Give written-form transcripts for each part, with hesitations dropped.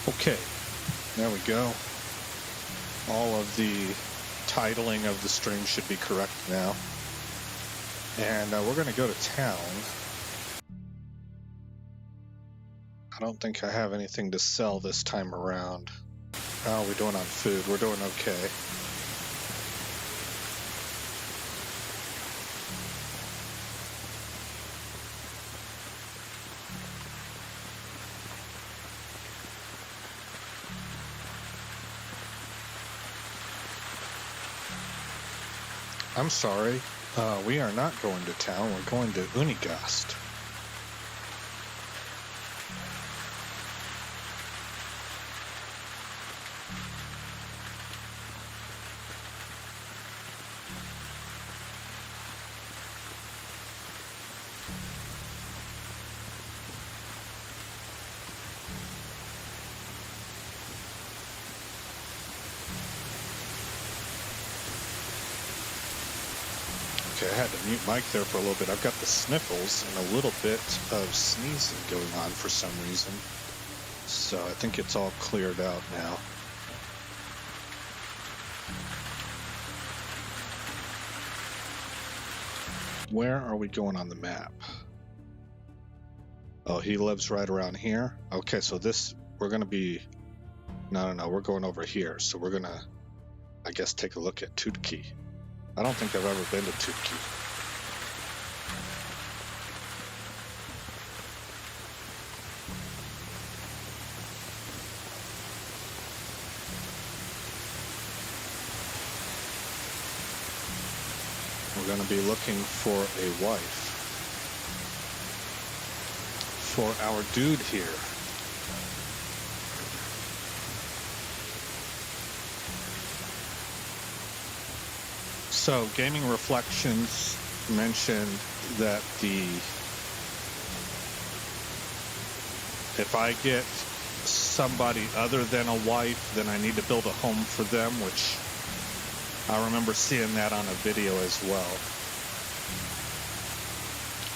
Okay, there we go. All of the titling of the stream should be correct now. And we're going to go to town. I don't think I have anything to sell this time around. How are we doing on food? We're doing okay. I'm sorry, we are not going to town, we're going to Unigast. Okay, I had to mute Mike there for a little bit. I've got the sniffles and a little bit of sneezing going on for some reason. So I think it's all cleared out now. Where are we going on the map? Oh, he lives right around here. Okay, so we're going to be... No, we're going over here. So we're going to, I guess, take a look at Tutki. I don't think I've ever been to Tutki. We're going to be looking for a wife for our dude here. So, Gaming Reflections mentioned that if I get somebody other than a wife, then I need to build a home for them, which I remember seeing that on a video as well.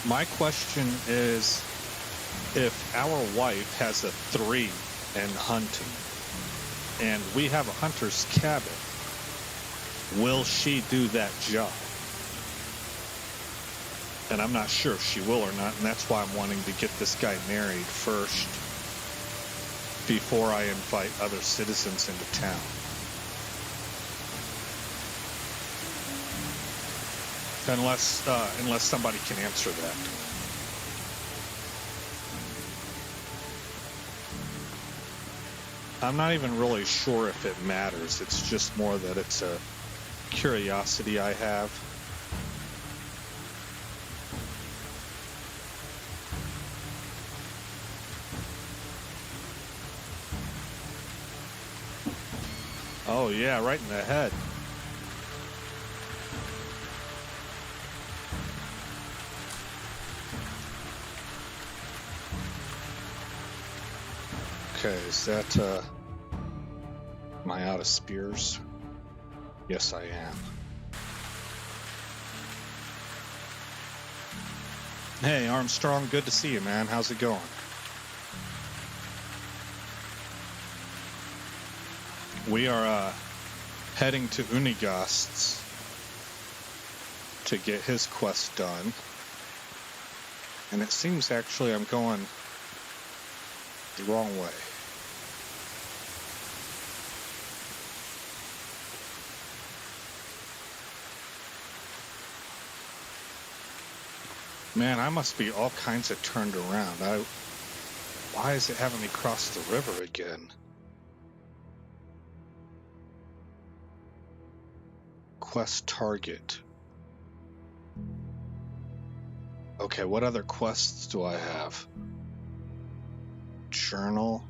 My question is, if our wife has a 3 in hunting, and we have a hunter's cabin, will she do that job? And I'm not sure if she will or not, and that's why I'm wanting to get this guy married first before I invite other citizens into town. Unless somebody can answer that. I'm not even really sure if it matters. It's just more that it's a curiosity I have. Oh yeah, right in the head. Okay, is that am I out of spears? Yes, I am. Hey, Armstrong, good to see you, man. How's it going? We are heading to Unigast to get his quest done. And it seems actually I'm going the wrong way. Man, I must be all kinds of turned around. Why is it having me cross the river again? Quest target. Okay, what other quests do I have? Journal.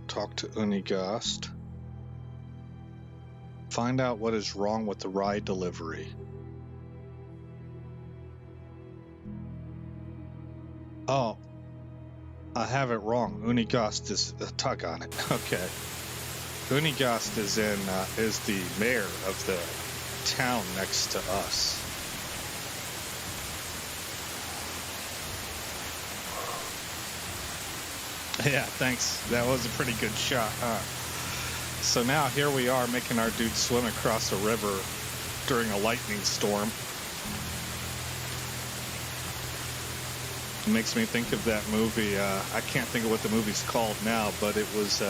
Talk to Unigast. Find out what is wrong with the rye delivery. Oh, I have it wrong. Unigast is a tug on it. Okay. Unigast is the mayor of the town next to us. Yeah, thanks. That was a pretty good shot, huh? So now here we are making our dude swim across a river during a lightning storm. It makes me think of that movie. I can't think of what the movie's called now, but it was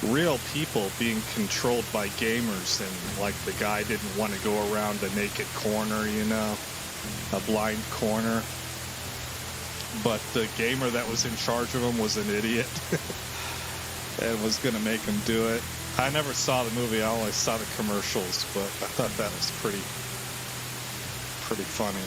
real people being controlled by gamers, and like the guy didn't want to go around a naked corner, you know, a blind corner. But the gamer that was in charge of him was an idiot and was going to make him do it. I never saw the movie. I only saw the commercials, but I thought that was pretty funny.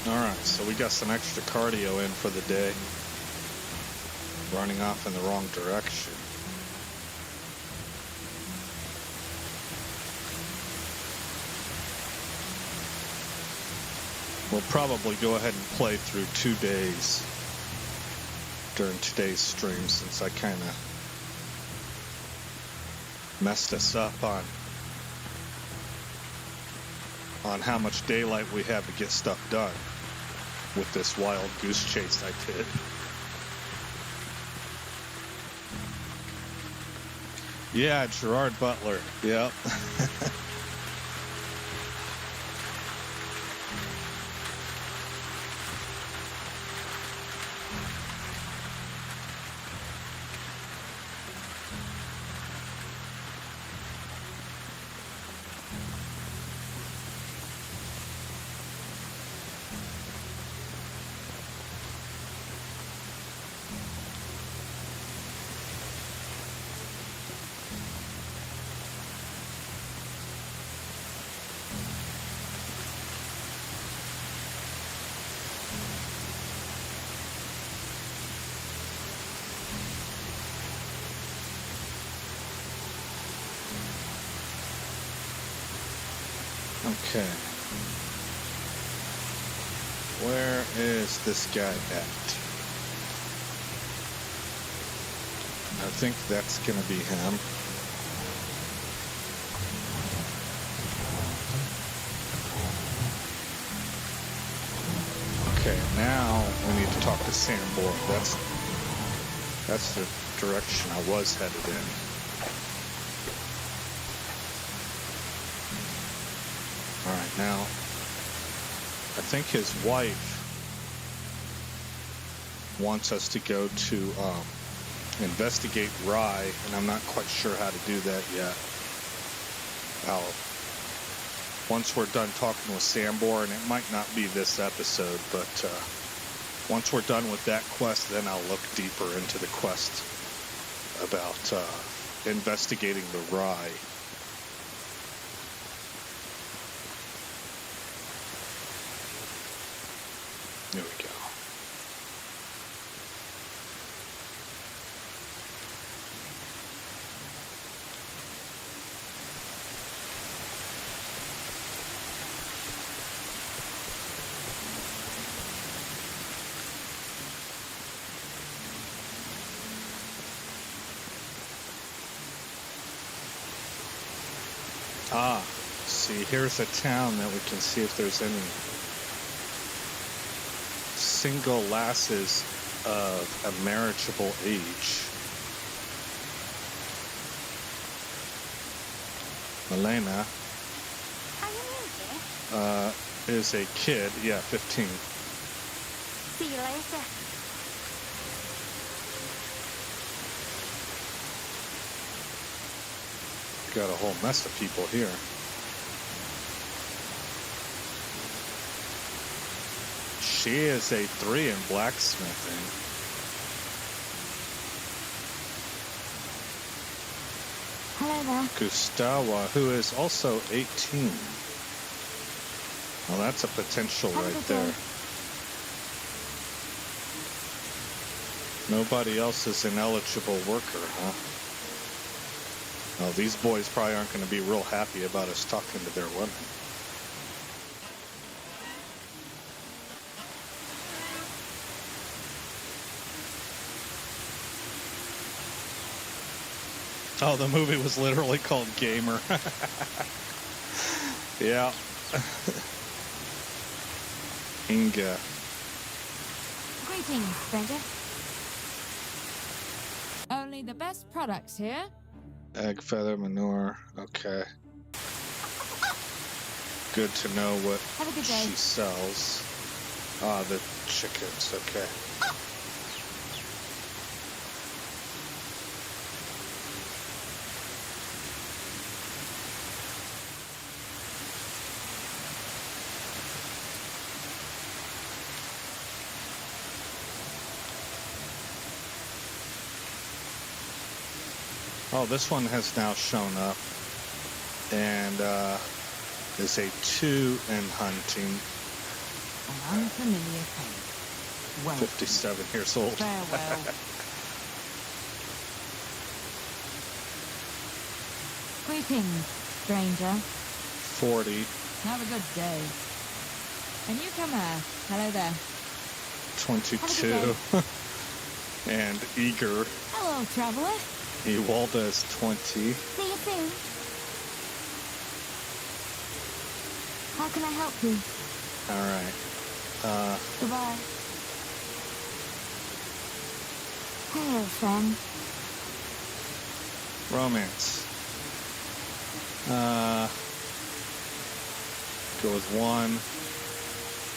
All right, so we got some extra cardio in for the day. Running off in the wrong direction. We'll probably go ahead and play through 2 days during today's stream, since I kind of messed us up on how much daylight we have to get stuff done with this wild goose chase I did. Yeah, Gerard Butler. Yep. Okay. Where is this guy at? I think that's gonna be him. Okay, now we need to talk to Sambor. That's the direction I was headed in. All right, now I think his wife wants us to go to investigate Rye, and I'm not quite sure how to do that yet. Once we're done talking with Sambor, and it might not be this episode, but once we're done with that quest, then I'll look deeper into the quest about investigating the Rye. There we go. Ah, see, here's a town that we can see if there's any single lasses of a marriageable age. Elena is a kid, yeah, 15. See you later. Got a whole mess of people here. She is a 3 in blacksmithing. Hello there. Gustawa, who is also 18. Well, that's a potential right there. Nobody else is an eligible worker, huh? Well, these boys probably aren't going to be real happy about us talking to their women. Oh, the movie was literally called Gamer. Yeah. Inga. Greetings, stranger. Only the best products here. Egg, feather, manure. Okay. Good to know what Have a good day. she sells. Ah, the chickens. Okay. Oh, this one has now shown up and is a 2 in hunting. An unfamiliar face. Well, 57 years old. farewell. Greetings, stranger. 40, Have a good day. A newcomer. Hello there. 22, and eager. Hello, traveler. Ewalda is 20. See you soon. How can I help you? All right. Goodbye. Hey, old friend. Romance. Go with 1.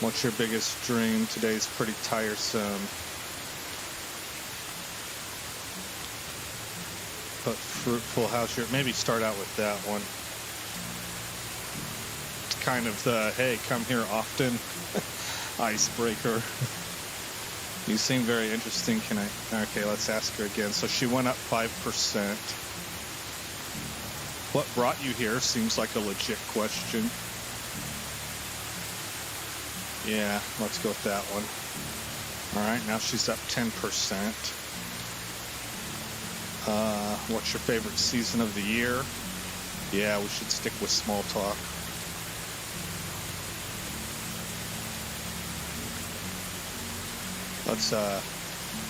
What's your biggest dream? Today's pretty tiresome. But fruitful house here. Maybe start out with that one. It's kind of the, hey, come here often icebreaker. You seem very interesting. Can I? Okay, let's ask her again. So she went up 5%. What brought you here? Seems like a legit question. Yeah, let's go with that one. All right, now she's up 10%. What's your favorite season of the year? Yeah, we should stick with small talk. Let's,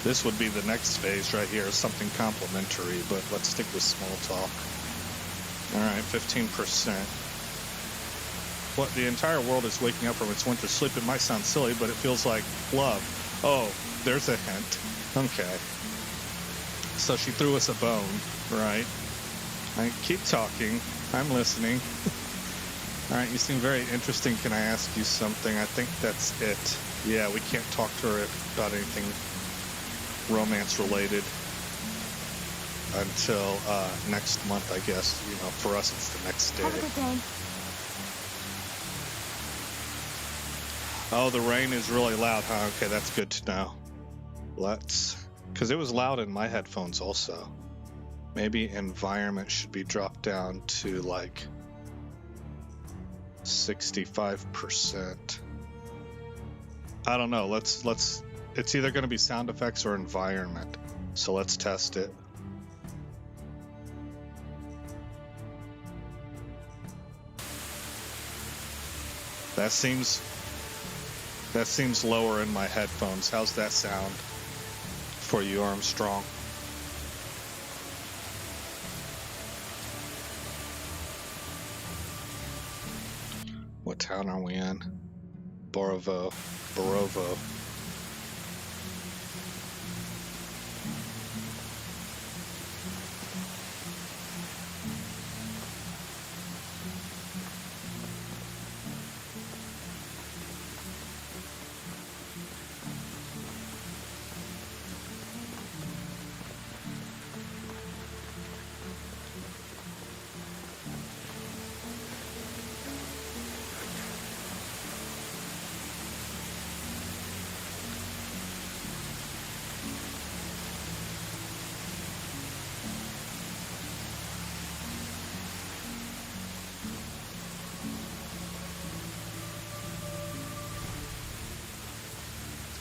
this would be the next phase right here, something complimentary, but let's stick with small talk. All right, 15%. What, the entire world is waking up from its winter sleep. It might sound silly, but it feels like love. Oh, there's a hint. Okay. So she threw us a bone, right? I keep talking. I'm listening. All right, you seem very interesting. Can I ask you something? I think that's it. Yeah, we can't talk to her about anything romance related until next month, I guess. You know, for us, it's the next day. Have a good day. Oh, the rain is really loud, huh? Okay, that's good to know. Because it was loud in my headphones also. Maybe environment should be dropped down to like 65%. I don't know. Let's. It's either going to be sound effects or environment. So let's test it. That seems lower in my headphones. How's that sound for you, Armstrong? What town are we in? Borovo.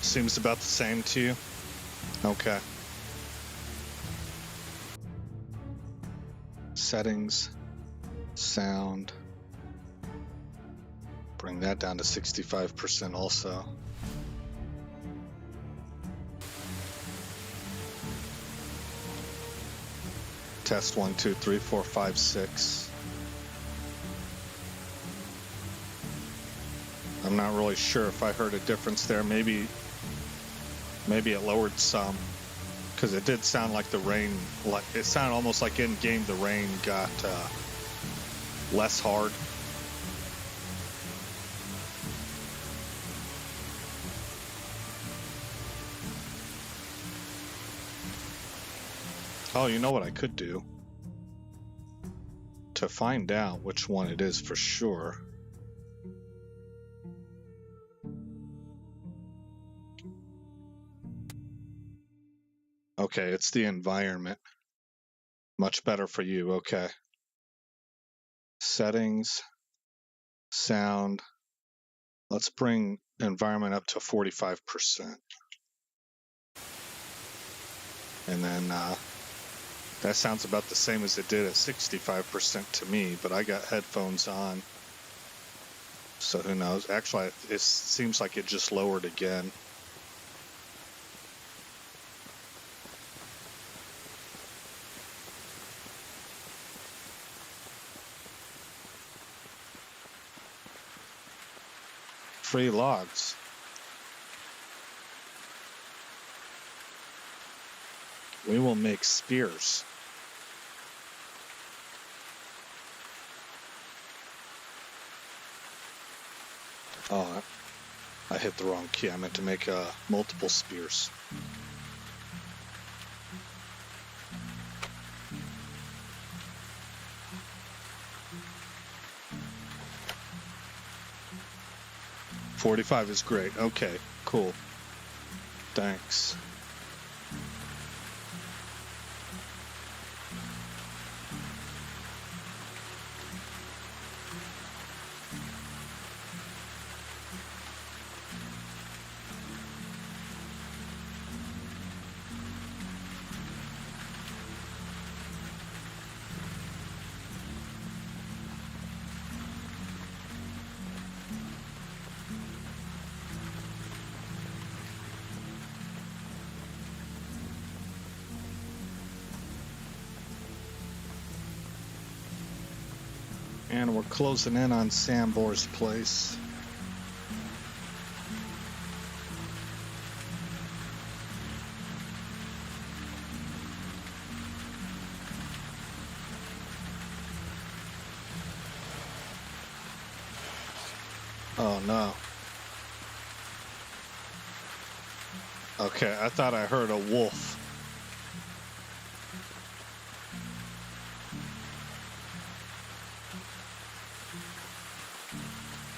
Seems about the same to you. Okay. Settings, sound. Bring that down to 65% also. Test 1, 2, 3, 4, 5, 6. I'm not really sure if I heard a difference there. Maybe it lowered some, because it did sound like the rain, like it sounded almost like in game the rain got less hard. Oh, you know what I could do to find out which one it is for sure. Okay, it's the environment. Much better for you. Okay. Settings, sound. Let's bring environment up to 45%. And then that sounds about the same as it did at 65% to me, but I got headphones on. So who knows? Actually, it seems like it just lowered again. Free logs. We will make spears. Oh, I hit the wrong key. I meant to make multiple spears. $45 is great. Okay, cool. Thanks. And we're closing in on Sambor's place. Oh no. Okay, I thought I heard a wolf.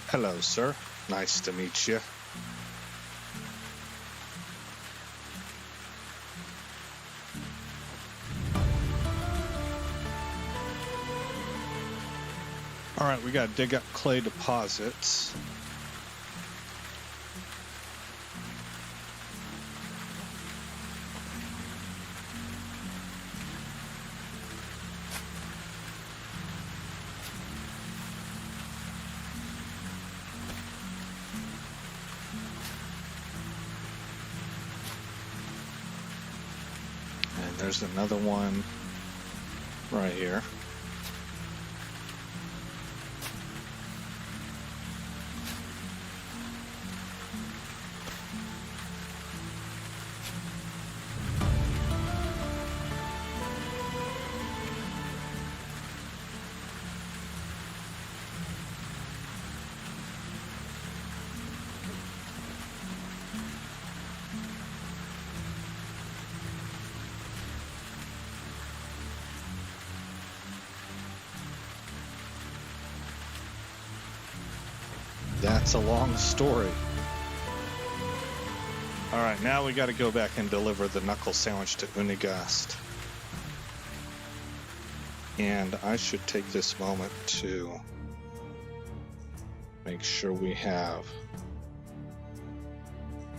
Hello, sir. Nice to meet you. All right, we got to dig up clay deposits. And there's another one right here. That's a long story. All right, now we got to go back and deliver the knuckle sandwich to Unigast. And I should take this moment to make sure we have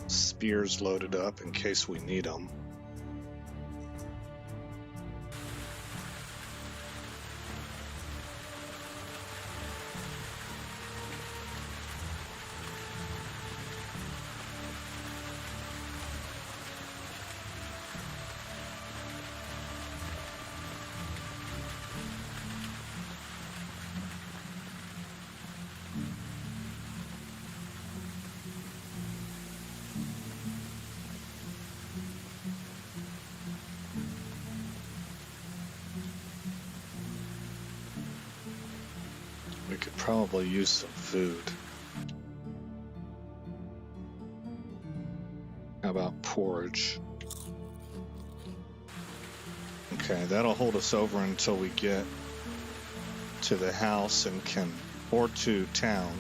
spears loaded up in case we need them. probably use some food. How about porridge? Okay, that'll hold us over until we get to the house and or to town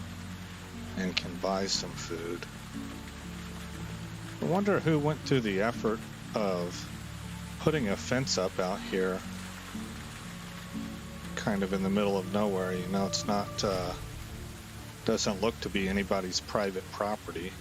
and can buy some food. I wonder who went through the effort of putting a fence up out here kind of in the middle of nowhere. You know, it's not doesn't look to be anybody's private property.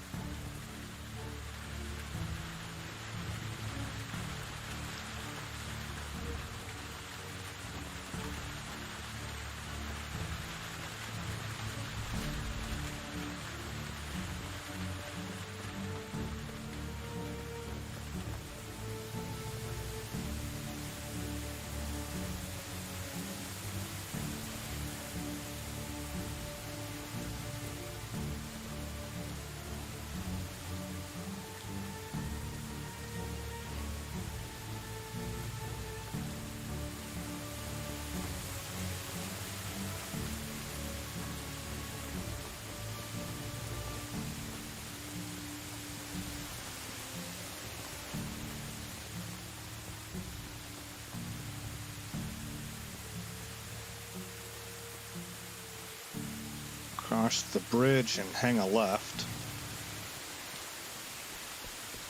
Cross the bridge and hang a left.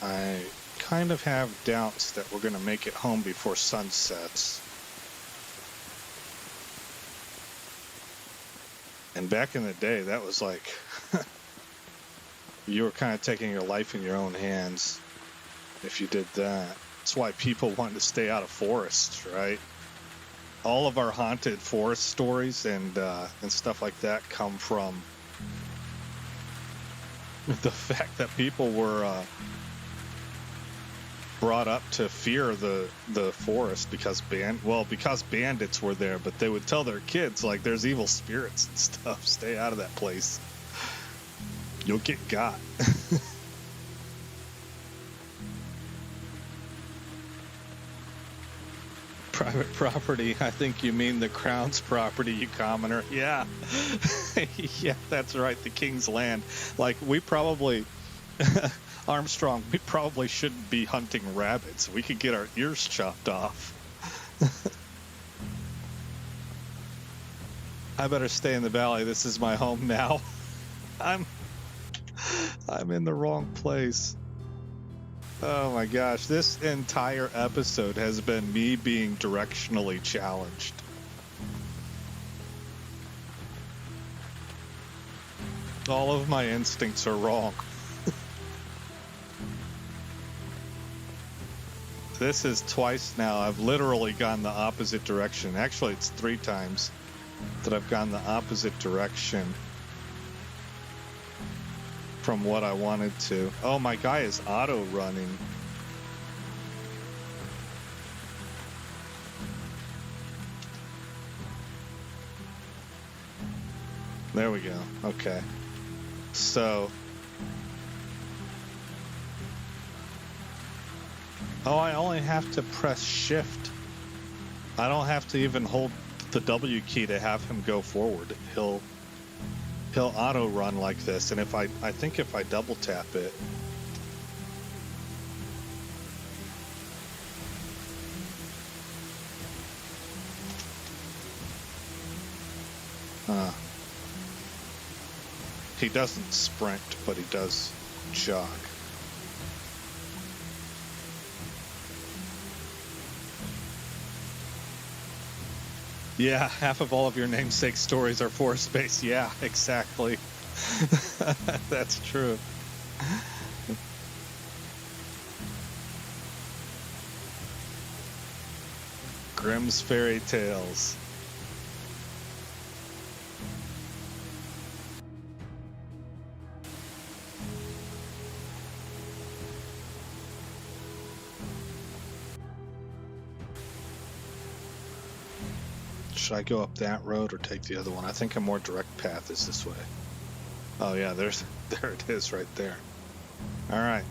I kind of have doubts that we're going to make it home before sun sets. And back in the day, that was like you were kind of taking your life in your own hands if you did that. That's why people wanted to stay out of forests, right? All of our haunted forest stories and stuff like that come from the fact that people were brought up to fear the forest because bandits were there, but they would tell their kids, like, there's evil spirits and stuff. Stay out of that place. You'll get got. Private property. I think you mean the crown's property, you commoner. Yeah. Yeah, that's right. The king's land. Like, we probably, Armstrong, we probably shouldn't be hunting rabbits. We could get our ears chopped off. I better stay in the valley. This is my home now. I'm in the wrong place. Oh my gosh, this entire episode has been me being directionally challenged. All of my instincts are wrong. This is twice now. I've literally gone the opposite direction. Actually, it's 3 times that I've gone the opposite direction from what I wanted to. Oh, my guy is auto running. There we go. Okay. So. Oh, I only have to press shift. I don't have to even hold the W key to have him go forward. He'll auto run like this, and if I think if I double tap it, he doesn't sprint, but he does jog. Yeah, half of all of your namesake stories are forest-based. Yeah, exactly. That's true. Grimm's Fairy Tales. Should I go up that road or take the other one? I think a more direct path is this way. Oh yeah, there it is right there. All right.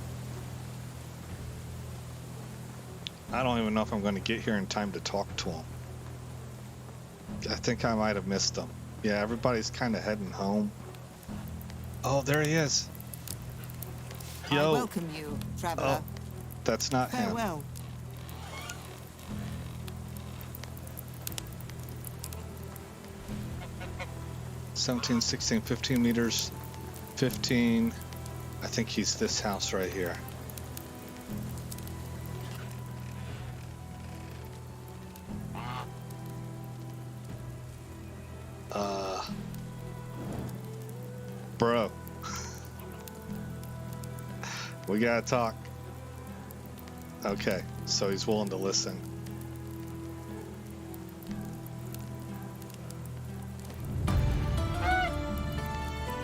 I don't even know if I'm going to get here in time to talk to him. I think I might have missed him. Yeah, everybody's kind of heading home. Oh, there he is. I Yo. welcome you, traveler. Oh, that's not him. Farewell. $17, 16, 15 meters. 15. I think he's this house right here. Bro. We gotta talk. Okay, so he's willing to listen.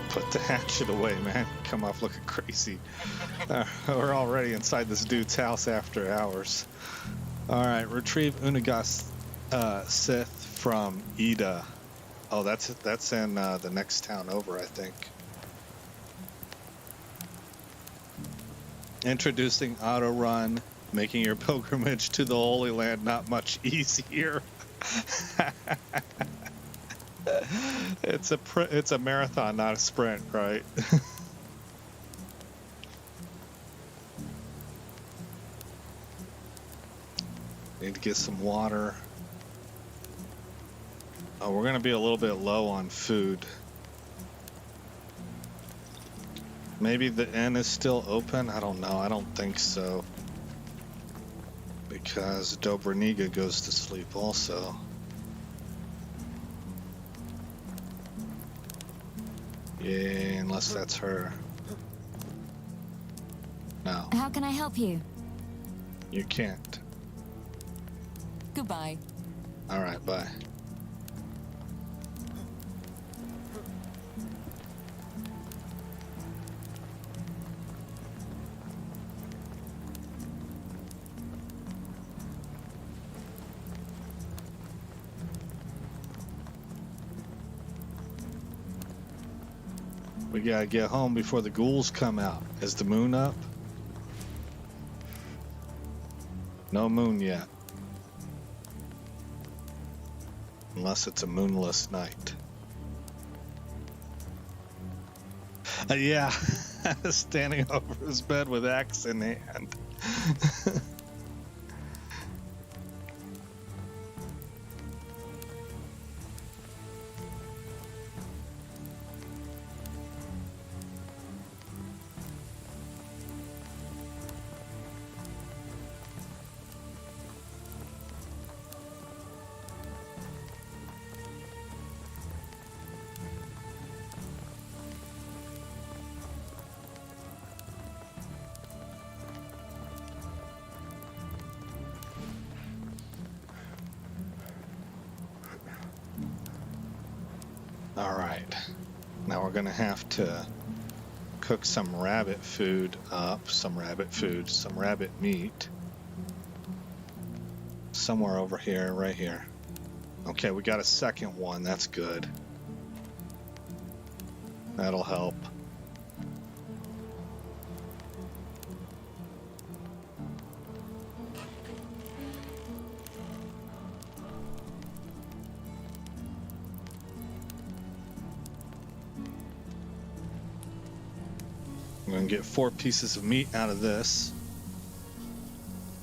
Put the hatchet away, man. Come off looking crazy. We're already inside this dude's house after hours. Alright, retrieve Unagas Sith from Ida. Oh, that's in the next town over, I think. Introducing auto run, making your pilgrimage to the Holy Land not much easier. It's a marathon, not a sprint, right? Need to get some water. Oh, we're gonna be a little bit low on food. Maybe the inn is still open? I don't know. I don't think so. Because Dobraniga goes to sleep also. Yeah, unless that's her. No, How can I help you? you can't. Goodbye. Alright, bye. We gotta get home before the ghouls come out. Is the moon up? No moon yet. Unless it's a moonless night. Yeah, standing over his bed with axe in hand. Alright, now we're gonna have to cook some rabbit food up, some rabbit meat. Somewhere over here, right here. Okay, we got a second one, that's good. That'll help. I'm gonna get 4 pieces of meat out of this.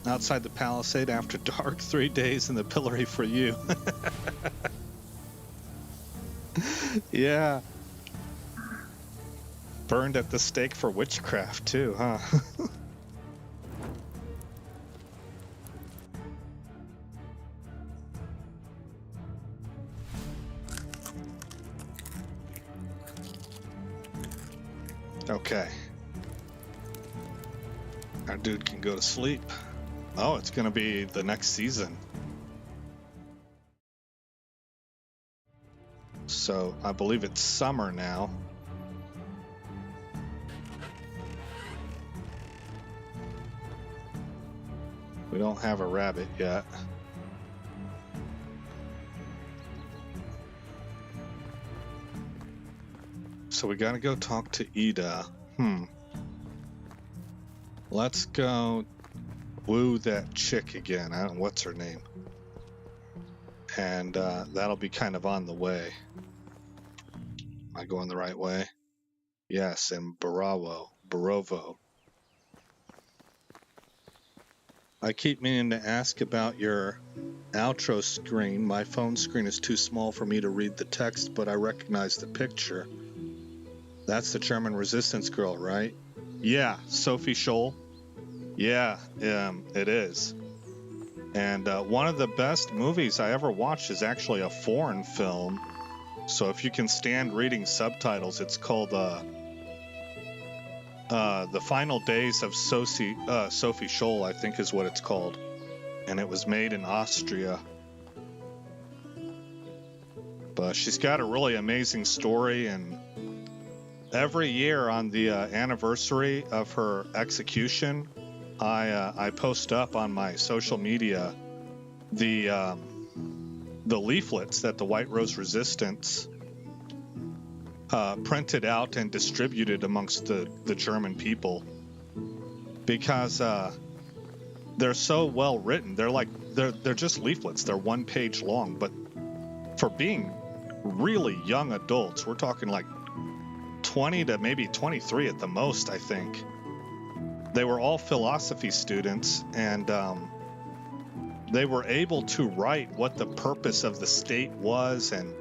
Outside the palisade after dark, 3 days in the pillory for you. Yeah. Burned at the stake for witchcraft too, huh? Okay. Our dude can go to sleep. Oh, it's gonna be the next season. So I believe it's summer now. We don't have a rabbit yet. So we gotta go talk to Ida. Let's go woo that chick again. I don't know what's her name. And that'll be kind of on the way. Am I going the right way? Yes, and Barovo. I keep meaning to ask about your outro screen. My phone screen is too small for me to read the text, but I recognize the picture. That's the German resistance girl, right? Yeah, Sophie Scholl. Yeah, it is. And one of the best movies I ever watched is actually a foreign film. So if you can stand reading subtitles, it's called The Final Days of Sophie Scholl, I think is what it's called. And it was made in Austria. But she's got a really amazing story, and every year on the anniversary of her execution, I post up on my social media the leaflets that the White Rose Resistance printed out and distributed amongst the German people, because they're so well written. They're just leaflets. They're 1 page long, but for being really young adults, we're talking like 20 to maybe 23 at the most, I think. They were all philosophy students, and they were able to write what the purpose of the state was, and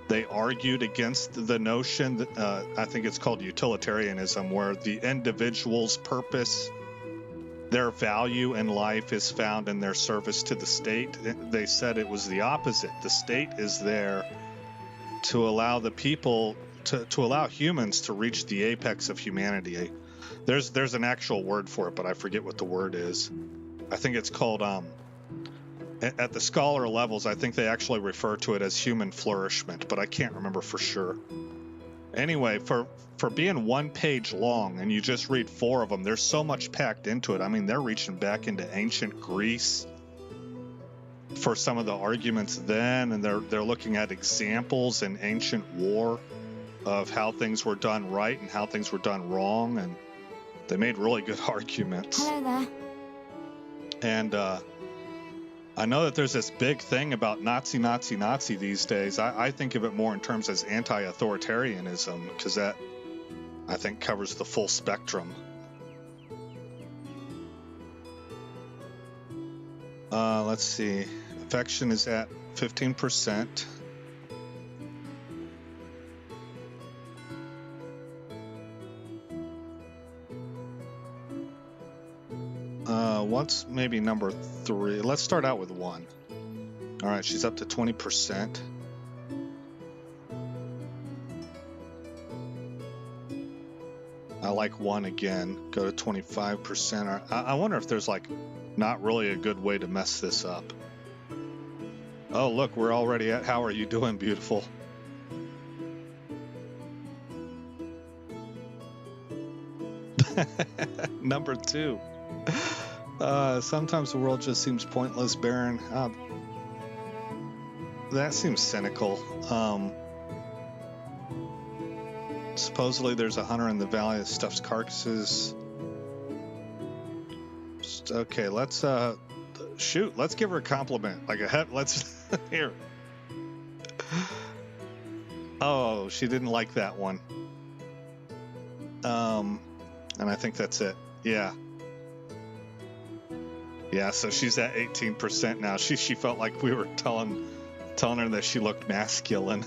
they argued against the notion that I think it's called utilitarianism, where the individual's purpose, their value in life, is found in their service to the state. They said it was the opposite. The state is there to allow the people to allow humans to reach the apex of humanity. There's an actual word for it, but I forget what the word is. I think it's called at the scholar levels, I think they actually refer to it as human flourishment, but I can't remember for sure. Anyway, for being 1 page long and you just read 4 of them, there's so much packed into it. I mean, they're reaching back into ancient Greece for some of the arguments then, and they're looking at examples in ancient war of how things were done right and how things were done wrong, and they made really good arguments. Hello there. And I know that there's this big thing about Nazi these days. I think of it more in terms as anti-authoritarianism, because that, I think, covers the full spectrum. Let's see. Affection is at 15%. What's maybe number 3? Let's start out with 1. All right, she's up to 20%. I like 1 again. Go to 25%. I wonder if there's like not really a good way to mess this up. Oh, look, we're already at how are you doing, beautiful? Number 2. Sometimes the world just seems pointless, barren. That seems cynical. Supposedly there's a hunter in the valley that stuffs carcasses. Okay, let's shoot. Let's give her a compliment. Let's here. Oh, she didn't like that one. And I think that's it. Yeah. Yeah, so she's at 18% now. She felt like we were telling her that she looked masculine.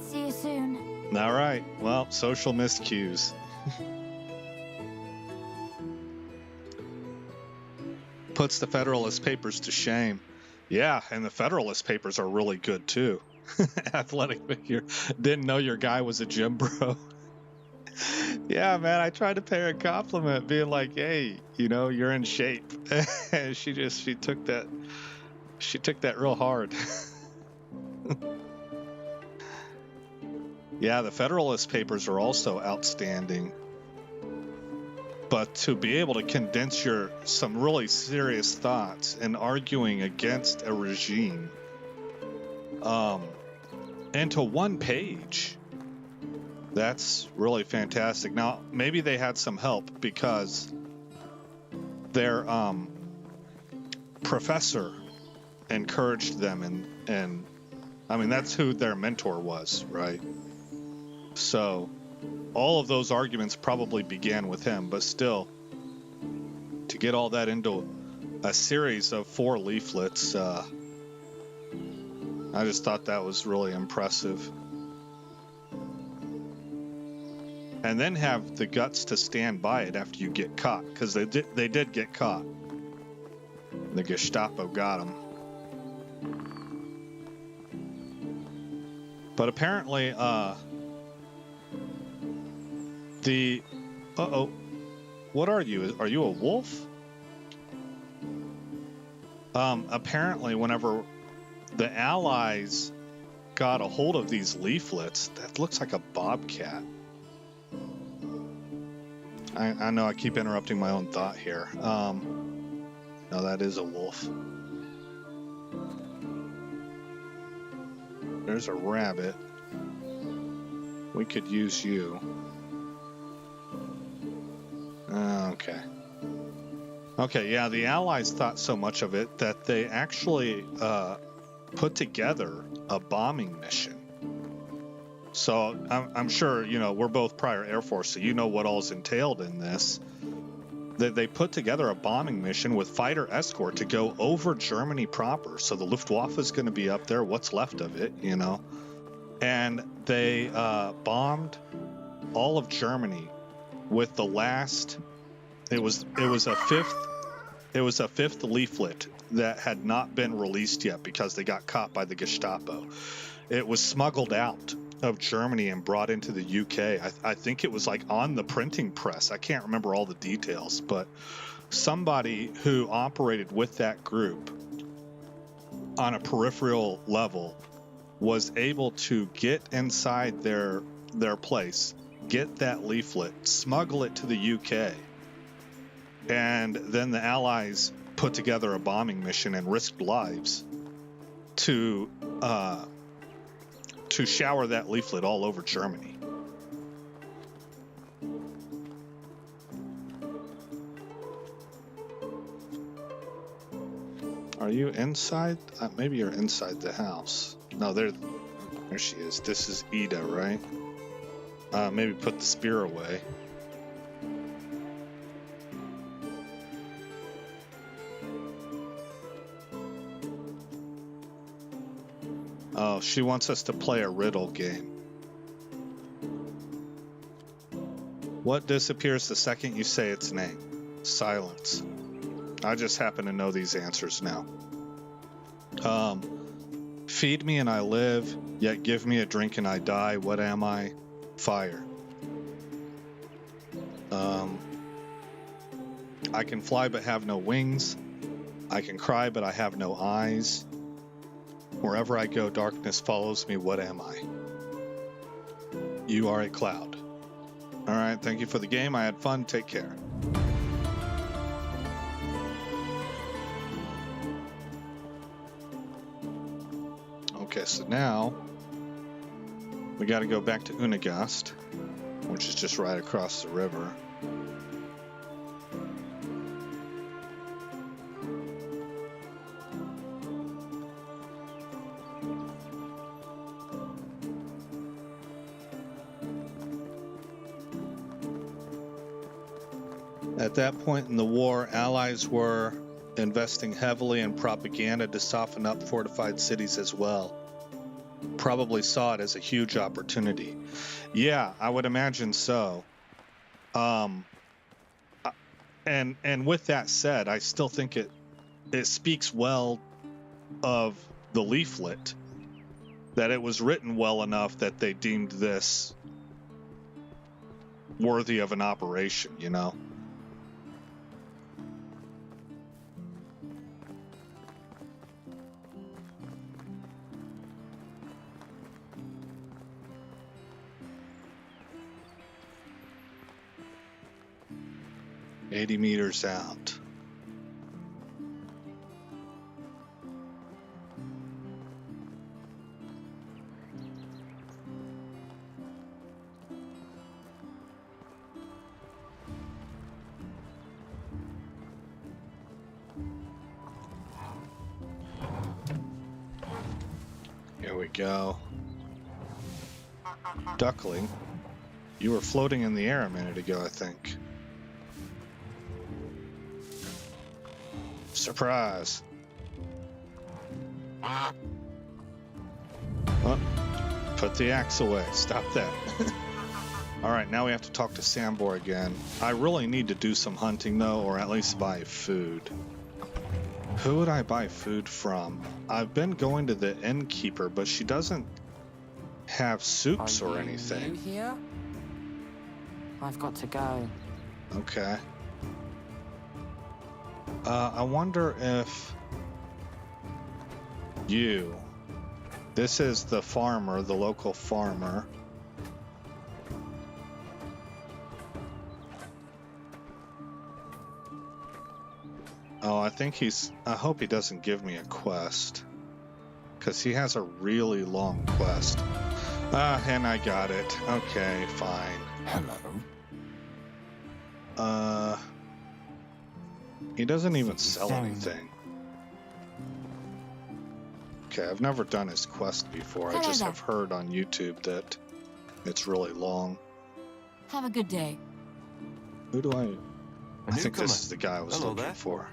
See you soon. All right. Well, social miscues. Puts the Federalist Papers to shame. Yeah, and the Federalist Papers are really good too. Athletic figure. Didn't know your guy was a gym bro. Yeah, man, I tried to pay her a compliment, being like, hey, you're in shape. And she took that real hard. Yeah, the Federalist Papers are also outstanding. But to be able to condense some really serious thoughts in arguing against a regime into 1 page, that's really fantastic. Now, maybe they had some help because their professor encouraged them and I mean, that's who their mentor was, right? So all of those arguments probably began with him, but still, to get all that into a series of 4 leaflets, I just thought that was really impressive. And then have the guts to stand by it after you get caught, because they did get caught. The Gestapo got them. But apparently, what are you? Are you a wolf? Apparently, whenever the Allies got a hold of these leaflets, that looks like a bobcat. I know I keep interrupting my own thought here. No, that is a wolf. There's a rabbit. We could use you. Okay. Okay, yeah, the Allies thought so much of it that they actually put together a bombing mission. So I'm sure, you know, we're both prior Air Force, so you know what all's entailed in this. They put together a bombing mission with fighter escort to go over Germany proper. So the Luftwaffe is going to be up there, what's left of it, you know. And they bombed all of Germany with the last. It was a fifth leaflet that had not been released yet because they got caught by the Gestapo. It was smuggled out of Germany and brought into the UK. I think it was like on the printing press. I can't remember all the details, but somebody who operated with that group on a peripheral level was able to get inside their place, get that leaflet, smuggle it to the UK, and then the Allies put together a bombing mission and risked lives to shower that leaflet all over Germany. Are you inside? Maybe you're inside the house. No, there she is. This is Ida, right? Maybe put the spear away. Oh, she wants us to play a riddle game. What disappears the second you say its name? Silence. I just happen to know these answers now. Feed me and I live, yet give me a drink and I die. What am I? Fire. I can fly but have no wings. I can cry but I have no eyes. Wherever I go, darkness follows me. What am I? You are a cloud. All right, thank you for the game. I had fun. Take care. Okay, so now we got to go back to Unagast, which is just right across the river. At that point in the war, Allies were investing heavily in propaganda to soften up fortified cities as well. Probably saw it as a huge opportunity. Yeah, I would imagine so. And with that said, I still think it speaks well of the leaflet that it was written well enough that they deemed this worthy of an operation, you know? $80 meters out. Here There we go. Duckling, you were floating in the air a minute ago, I think. Surprise! Oh, put the axe away. Stop that. Alright, now we have to talk to Sambor again. I really need to do some hunting, though, or at least buy food. Who would I buy food from? I've been going to the innkeeper, but she doesn't have soups or anything. You here? I've got to go. Okay. I wonder if you... This is the farmer, the local farmer. Oh, I think he's... I hope he doesn't give me a quest. Because he has a really long quest. And I got it. Okay, fine. Hello. He doesn't even sell anything. Okay, I've never done his quest before. I just have heard on YouTube that it's really long. Have a good day. Who do I... A I think newcomer. this is the guy I was Hello looking there. for.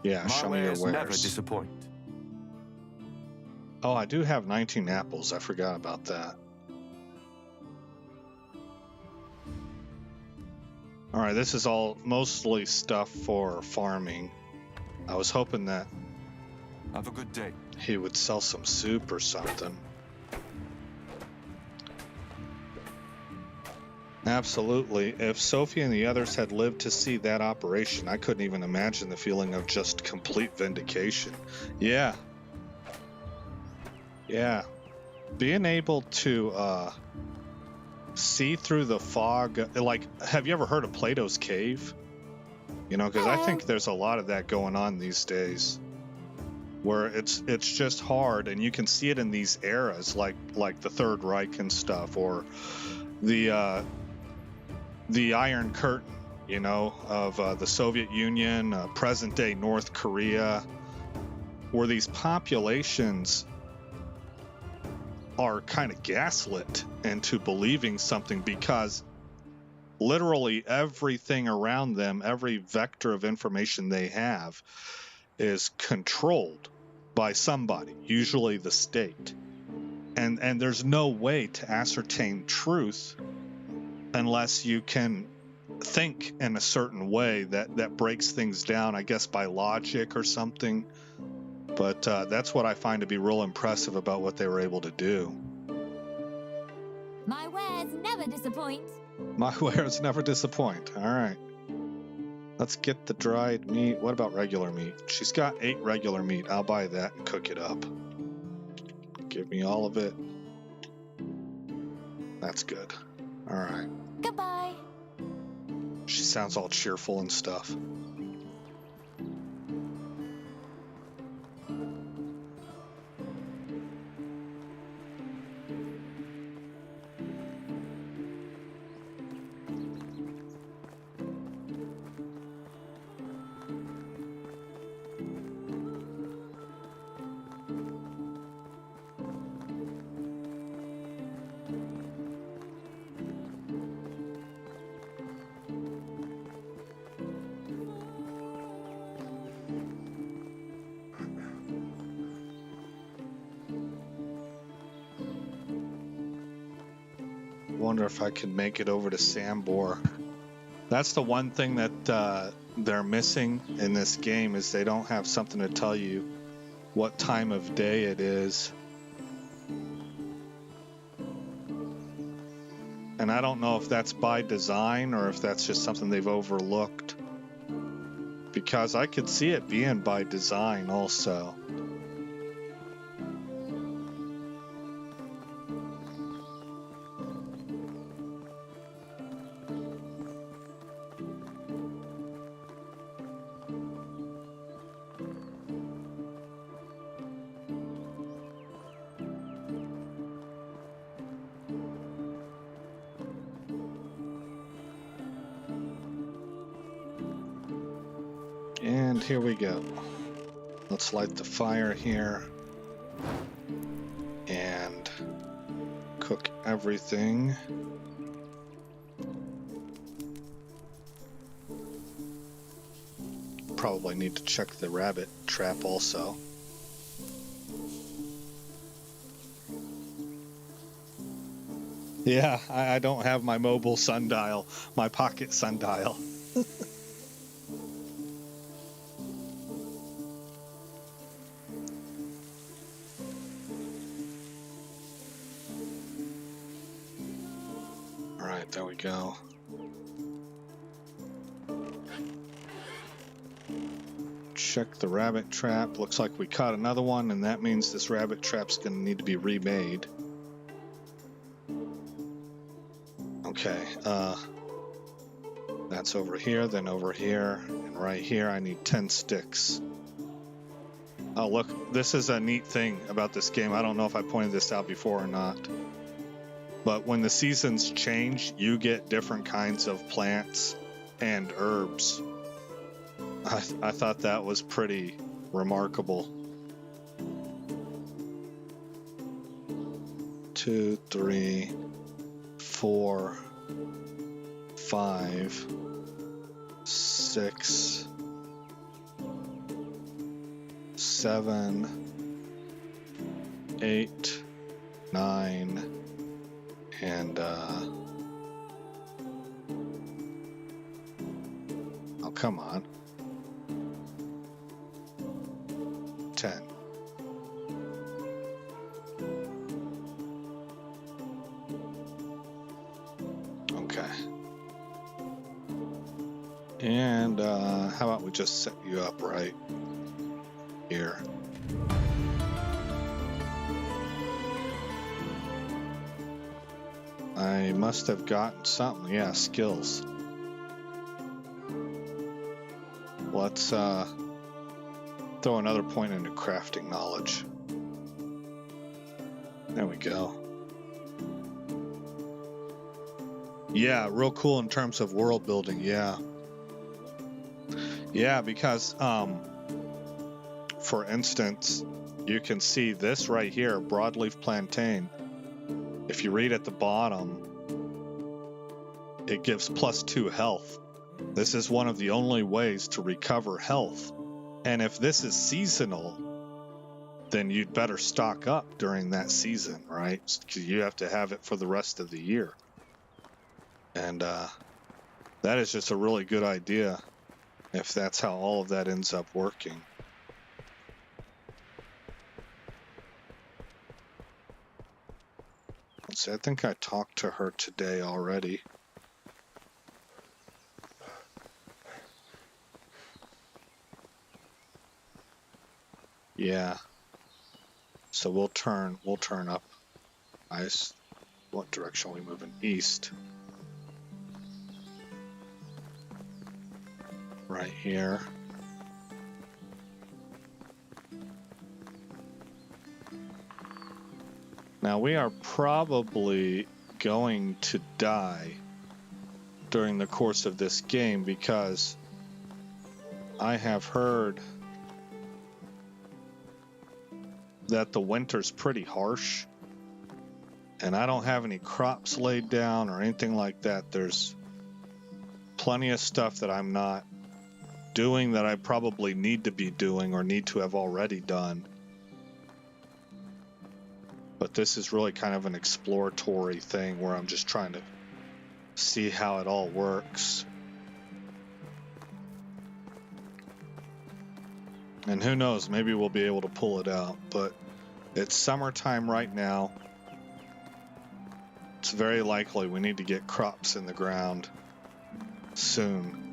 Yeah, My show me your wares never wares. disappoint. Oh, I do have 19 apples. I forgot about that. Alright, this is all mostly stuff for farming. I was hoping that Have a good day. he would sell some soup or something. Absolutely. If Sophie and the others had lived to see that operation, I couldn't even imagine the feeling of just complete vindication. Yeah. Yeah. Being able to see through the fog, like, have you ever heard of Plato's Cave? You know, because I think there's a lot of that going on these days, where it's just hard, and you can see it in these eras, like the Third Reich and stuff, or the Iron Curtain, you know, of the Soviet Union, present-day North Korea, where these populations are kind of gaslit into believing something because literally everything around them, every vector of information they have, is controlled by somebody, usually the state. And there's no way to ascertain truth unless you can think in a certain way that breaks things down, I guess, by logic or something. But that's what I find to be real impressive about what they were able to do. My wares never disappoint. My wares never disappoint. All right. Let's get the dried meat. What about regular meat? She's got 8 regular meat. I'll buy that and cook it up. Give me all of it. That's good. All right. Goodbye. She sounds all cheerful and stuff. Wonder if I could make it over to Sambor. That's the one thing that they're missing in this game, is they don't have something to tell you what time of day it is. And I don't know if that's by design or if that's just something they've overlooked, because I could see it being by design also. And here we go. Let's light the fire here. everything. Probably need to check the rabbit trap also. Yeah, I don't have my mobile sundial, my pocket sundial. All right, there we go. Check the rabbit trap. Looks like we caught another one, and that means this rabbit trap's going to need to be remade. Okay, that's over here, then over here, and right here I need 10 sticks. Oh, look, this is a neat thing about this game. I don't know if I pointed this out before or not. But when the seasons change, you get different kinds of plants and herbs. I thought that was pretty remarkable. 2, 3, 4, 5, 6, 7, 8, 9, and oh, come on. 10. Okay. And how about we just set you up right here? I must have gotten something. Yeah, skills. Let's throw another point into crafting knowledge. There we go. Yeah, real cool in terms of world building. Yeah. Yeah, because for instance, you can see this right here, broadleaf plantain. If you read at the bottom, it gives +2 health. This is one of the only ways to recover health. And if this is seasonal, then you'd better stock up during that season, right? Because you have to have it for the rest of the year. And that is just a really good idea if that's how all of that ends up working. Let's see, I think I talked to her today already. Yeah. So we'll turn up. Nice. What direction are we moving? East. Right here. Now we are probably going to die during the course of this game because I have heard that the winter's pretty harsh and I don't have any crops laid down or anything like that. There's plenty of stuff that I'm not doing that I probably need to be doing or need to have already done. But this is really kind of an exploratory thing where I'm just trying to see how it all works. And who knows, maybe we'll be able to pull it out. But it's summertime right now. It's very likely we need to get crops in the ground soon.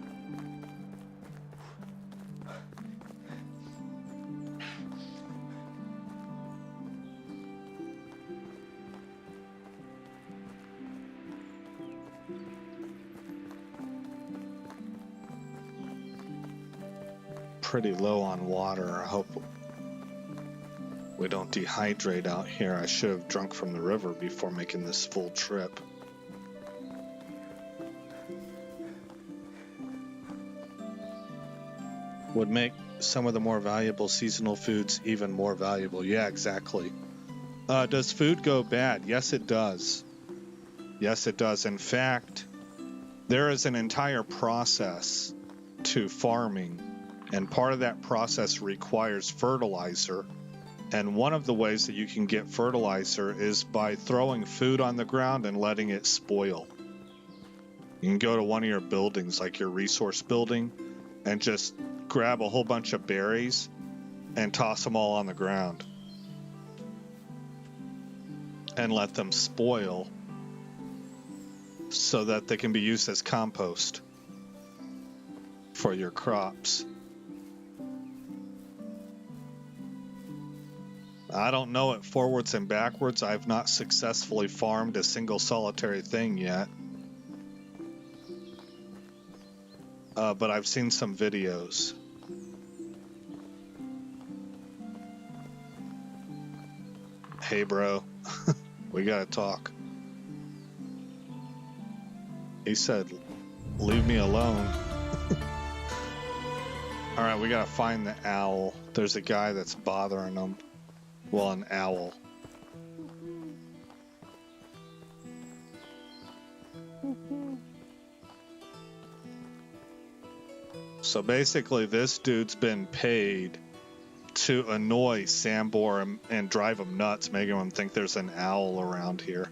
Pretty low on water. I hope we don't dehydrate out here. I should have drunk from the river before making this full trip. Would make some of the more valuable seasonal foods even more valuable. Yeah, exactly. Does food go bad? Yes, it does. Yes, it does. In fact, there is an entire process to farming, and part of that process requires fertilizer. And one of the ways that you can get fertilizer is by throwing food on the ground and letting it spoil. You can go to one of your buildings, like your resource building, and just grab a whole bunch of berries and toss them all on the ground and let them spoil so that they can be used as compost for your crops. I don't know it forwards and backwards. I've not successfully farmed a single solitary thing yet. But I've seen some videos. Hey, bro. We gotta talk. He said, leave me alone. Alright, we gotta find the owl. There's a guy that's bothering him. Well, an owl. So basically, this dude's been paid to annoy Sambor and drive him nuts, making him think there's an owl around here.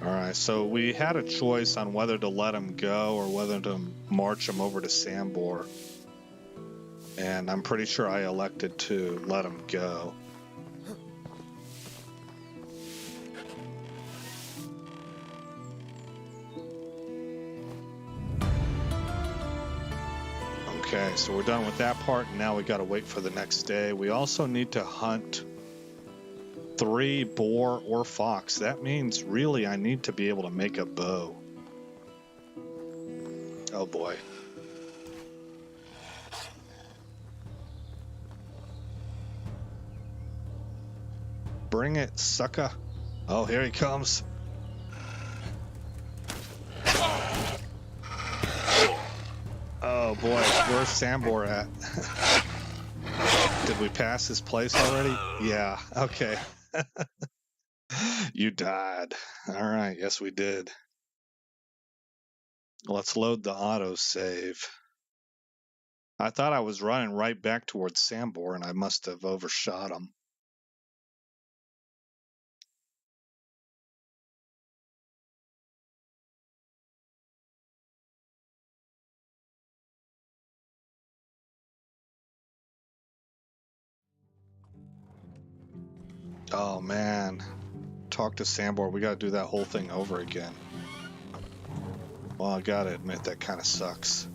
Alright, so we had a choice on whether to let him go or whether to march him over to Sambor. And I'm pretty sure I elected to let him go. Okay, so we're done with that part, and now we gotta wait for the next day. We also need to hunt 3 boar or fox. That means really I need to be able to make a bow. Oh boy. Bring it, sucker. Oh, here he comes. Oh boy, where's Sambor at? Did we pass his place already? Yeah, okay. You died. Alright, yes we did. Let's load the autosave. I thought I was running right back towards Sambor and I must have overshot him. Oh man. Talk to Sambor. We gotta do that whole thing over again. Well, I gotta admit that kind of sucks.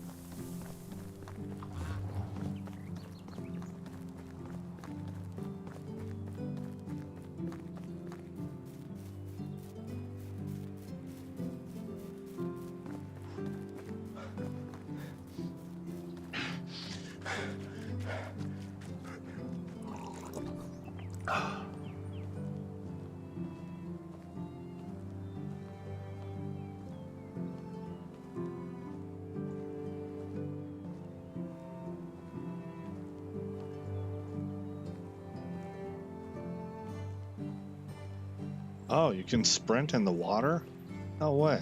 Oh, you can sprint in the water? No way.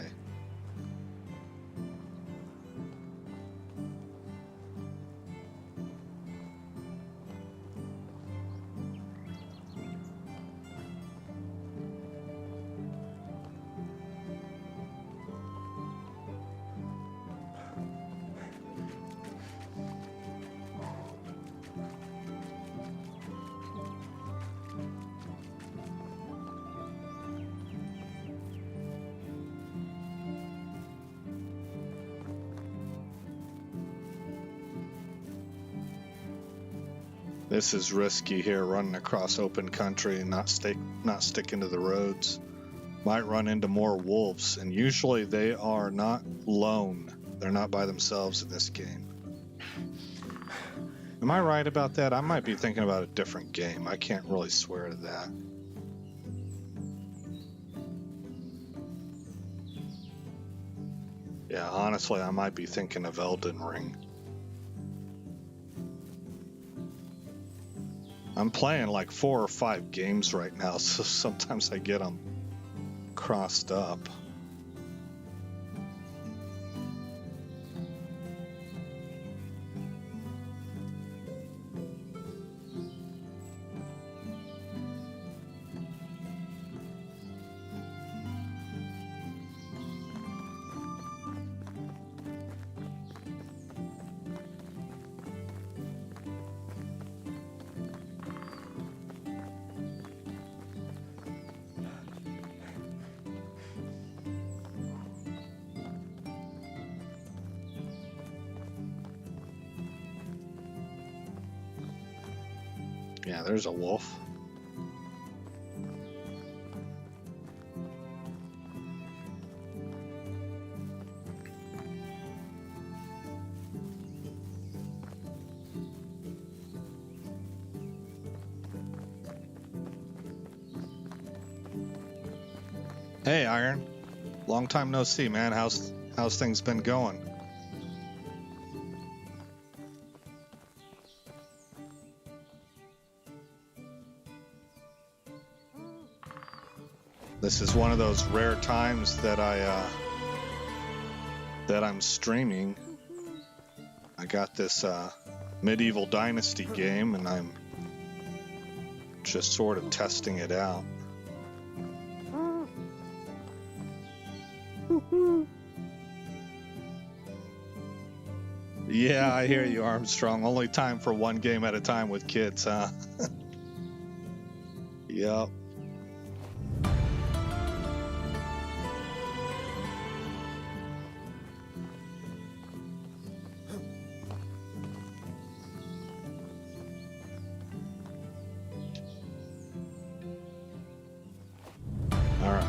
This is risky here, running across open country and not sticking to the roads. Might run into more wolves, and usually they are not lone. They're not by themselves in this game. Am I right about that? I might be thinking about a different game. I can't really swear to that. Yeah, honestly, I might be thinking of Elden Ring. I'm playing like 4 or 5 games right now, so sometimes I get them crossed up. Yeah, there's a wolf. Hey, Iron. Long time no see, man. How's things been going? This is one of those rare times that I'm streaming. I got this medieval Dynasty game, and I'm just sort of testing it out. Yeah, I hear you, Armstrong. Only time for one game at a time with kids, huh? Yep. All right.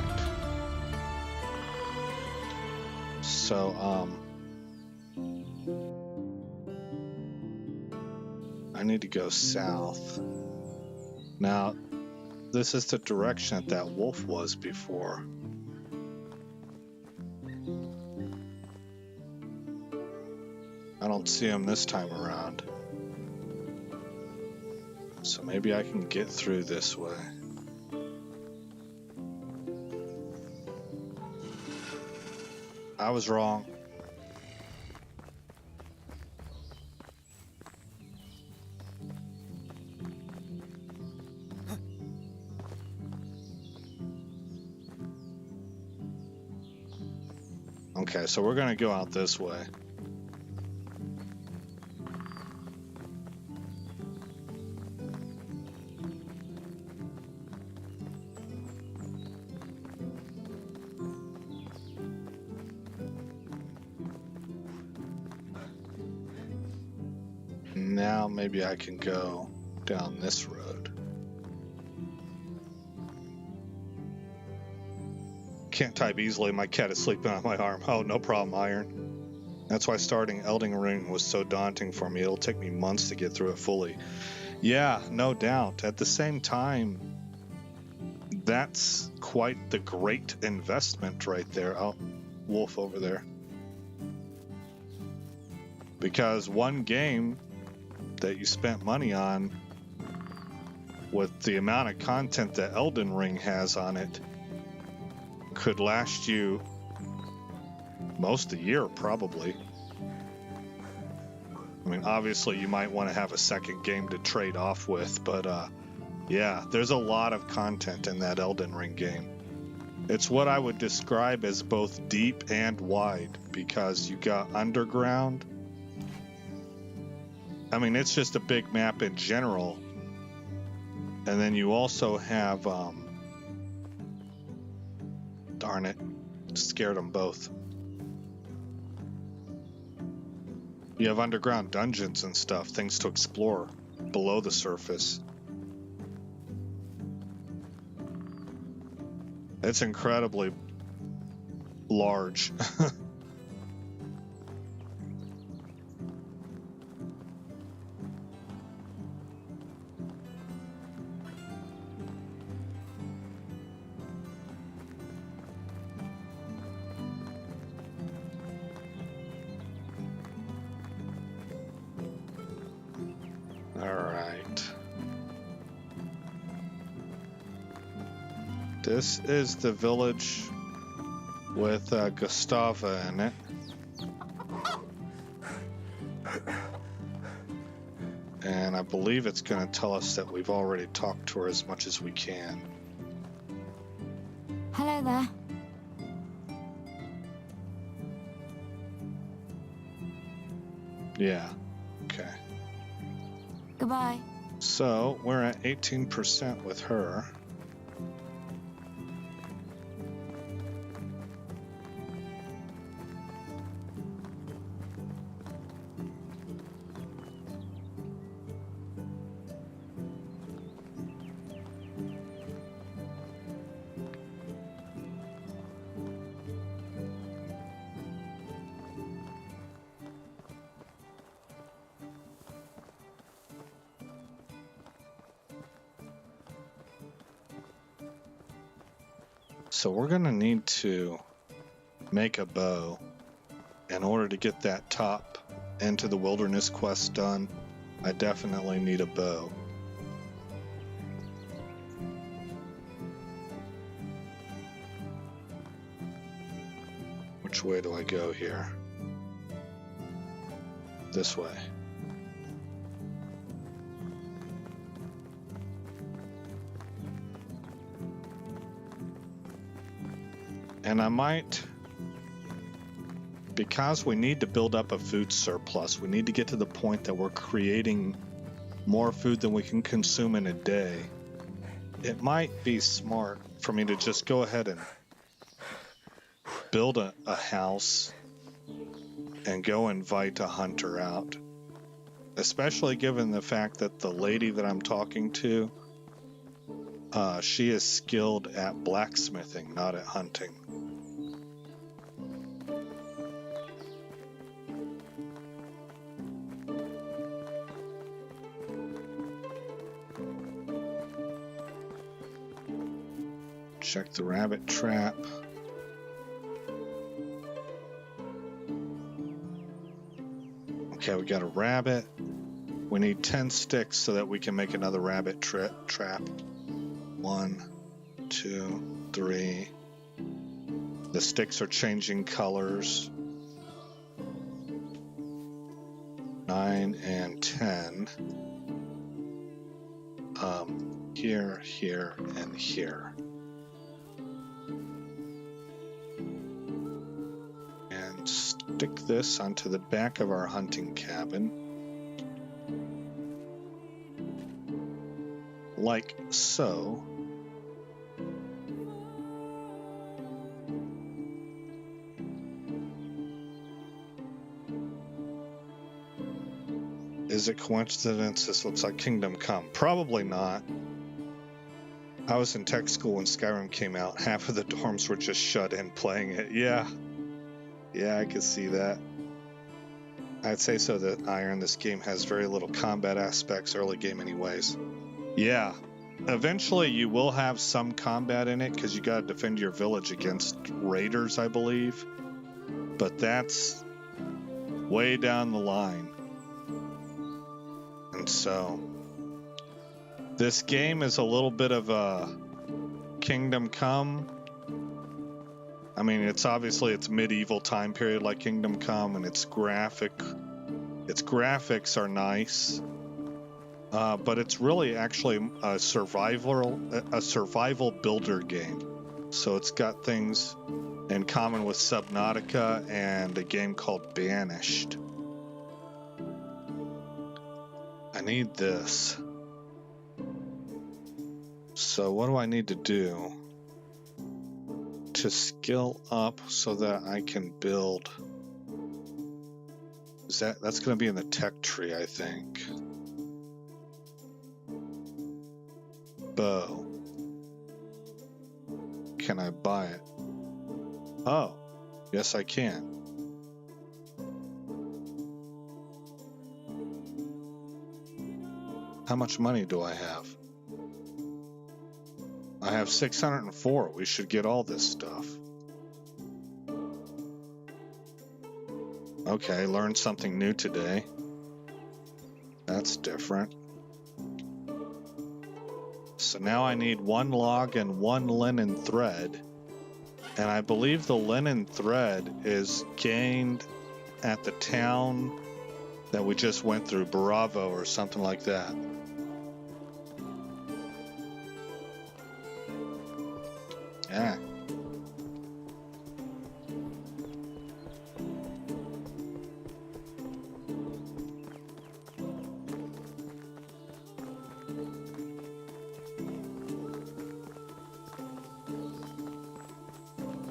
So, I need to go south. Now, this is the direction that wolf was before. I don't see him this time around. So maybe I can get through this way. I was wrong. Okay, so we're gonna go out this way. Now maybe I can go down this road. Can't type easily. My cat is sleeping on my arm. Oh, no problem, Iron. That's why starting Elden Ring was so daunting for me. It'll take me months to get through it fully. Yeah, no doubt. At the same time, that's quite the great investment right there. Oh, wolf over there. Because one game that you spent money on, with the amount of content that Elden Ring has on it, could last you most of the year, probably. I mean, obviously you might want to have a second game to trade off with, but yeah, there's a lot of content in that Elden Ring game. It's what I would describe as both deep and wide, because you got underground. I mean, it's just a big map in general. And then you also have, darn it, scared them both. You have underground dungeons and stuff, things to explore below the surface. It's incredibly large. All right. This is the village with Gustava in it. And I believe it's going to tell us that we've already talked to her as much as we can. Hello there. Yeah, okay. Goodbye. So we're at 18% with her. So we're going to need to make a bow in order to get that top into the wilderness quest done. I definitely need a bow. Which way do I go here? This way. And I might, because we need to build up a food surplus, we need to get to the point that we're creating more food than we can consume in a day. It might be smart for me to just go ahead and build a house and go invite a hunter out. Especially given the fact that the lady that I'm talking to, she is skilled at blacksmithing, not at hunting. Check the rabbit trap. Okay, we got a rabbit. We need 10 sticks so that we can make another rabbit trap. 1, 2, 3. The sticks are changing colors. 9 and 10. Here, here, and here. And stick this onto the back of our hunting cabin. Like so. Is it coincidence this looks like Kingdom Come? Probably not. I was in tech school when Skyrim came out. Half of the dorms were just shut in playing it. Yeah, I could see that. I'd say so that Iron, this game has very little combat aspects, early game anyways. Yeah, eventually you will have some combat in it because you got to defend your village against raiders, I believe. But that's way down the line. And so this game is a little bit of a Kingdom Come. I mean, it's medieval time period like Kingdom Come, and its graphics are nice. But it's really actually a survival builder game. So it's got things in common with Subnautica and a game called Banished. I need this. So what do I need to do to skill up so that I can build? That's going to be in the tech tree, I think. Bow. Can I buy it? Oh, yes I can. How much money do I have? I have 604. We should get all this stuff. Okay, learned something new today. That's different. So now I need 1 log and 1 linen thread. And I believe the linen thread is gained at the town that we just went through, Bravo or something like that. Yeah.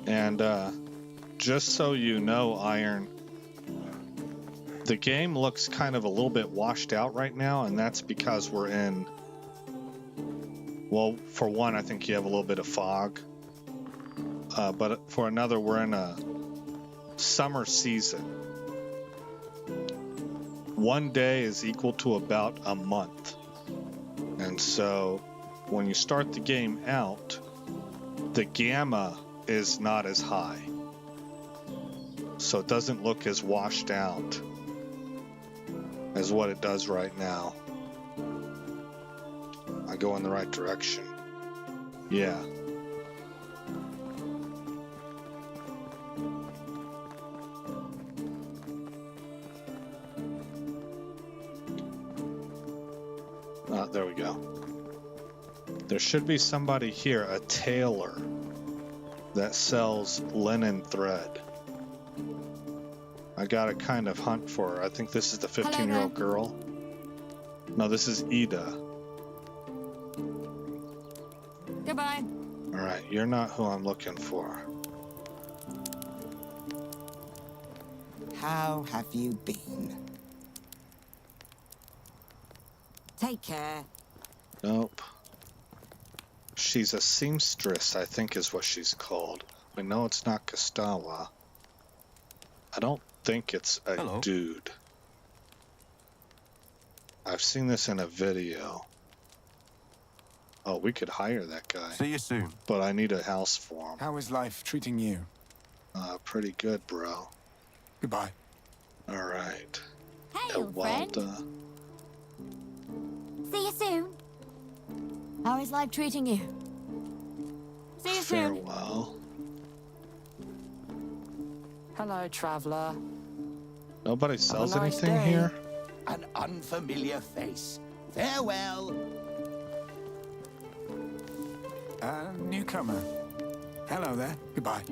And just so you know, Iron, the game looks kind of a little bit washed out right now, and that's because we're in, well, for one, I think you have a little bit of fog. But for another, we're in a summer season. 1 day is equal to about a month. And so when you start the game out, the gamma is not as high. So it doesn't look as washed out as what it does right now. I go in the right direction. Yeah. There we go. There should be somebody here, a tailor, that sells linen thread. I gotta kind of hunt for her. I think this is the 15-year-old girl. No, this is Ida. Goodbye. Alright, you're not who I'm looking for. How have you been? Take care. Nope. She's a seamstress, I think is what she's called. We know it's not Kastawa. I don't think it's a Hello. dude. I've seen this in a video. Oh, we could hire that guy. See you soon. But I need a house for him. How is life treating you? Pretty good, bro. Goodbye. Alright. Hey, old friend. Ewalda. See you soon. How is life treating you? See you soon. Farewell. Hello, traveler. Nobody sells nice anything day. here? An unfamiliar face. Farewell. Newcomer. Hello there. Goodbye.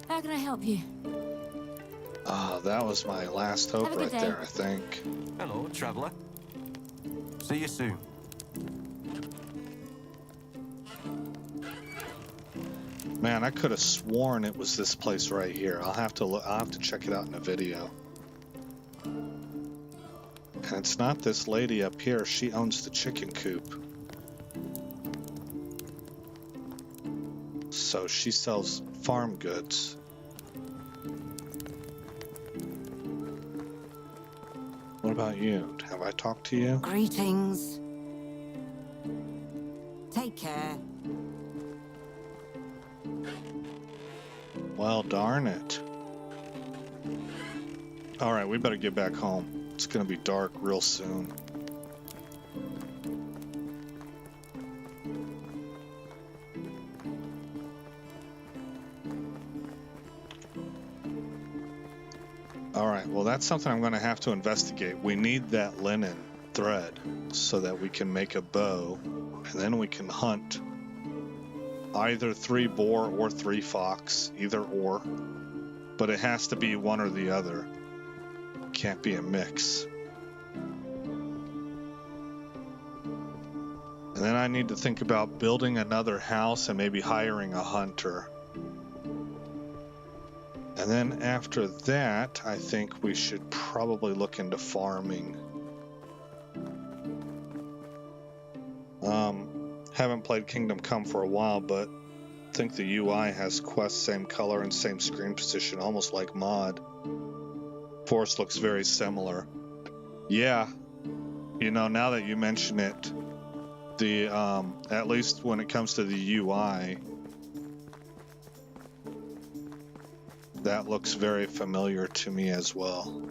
How can I help you? That was my last hope Have a right good day. there, I think. Hello, traveler. See you soon. Man, I could have sworn it was this place right here. I'll have to look. I'll have to check it out in a video. And it's not this lady up here. She owns the chicken coop. So she sells farm goods. What about you? Have I talked to you? Greetings. Take care. Well, darn it. Alright, we better get back home. It's gonna be dark real soon. Alright, well that's something I'm gonna have to investigate. We need that linen thread so that we can make a bow, and then we can hunt either 3 boar or 3 fox, either or. But it has to be one or the other. Can't be a mix. And then I need to think about building another house and maybe hiring a hunter. And then after that, I think we should probably look into farming. Haven't played Kingdom Come for a while, but I think the UI has quests same color and same screen position, almost like mod. Forest looks very similar. Yeah, you know, now that you mention it, the at least when it comes to the UI, that looks very familiar to me as well.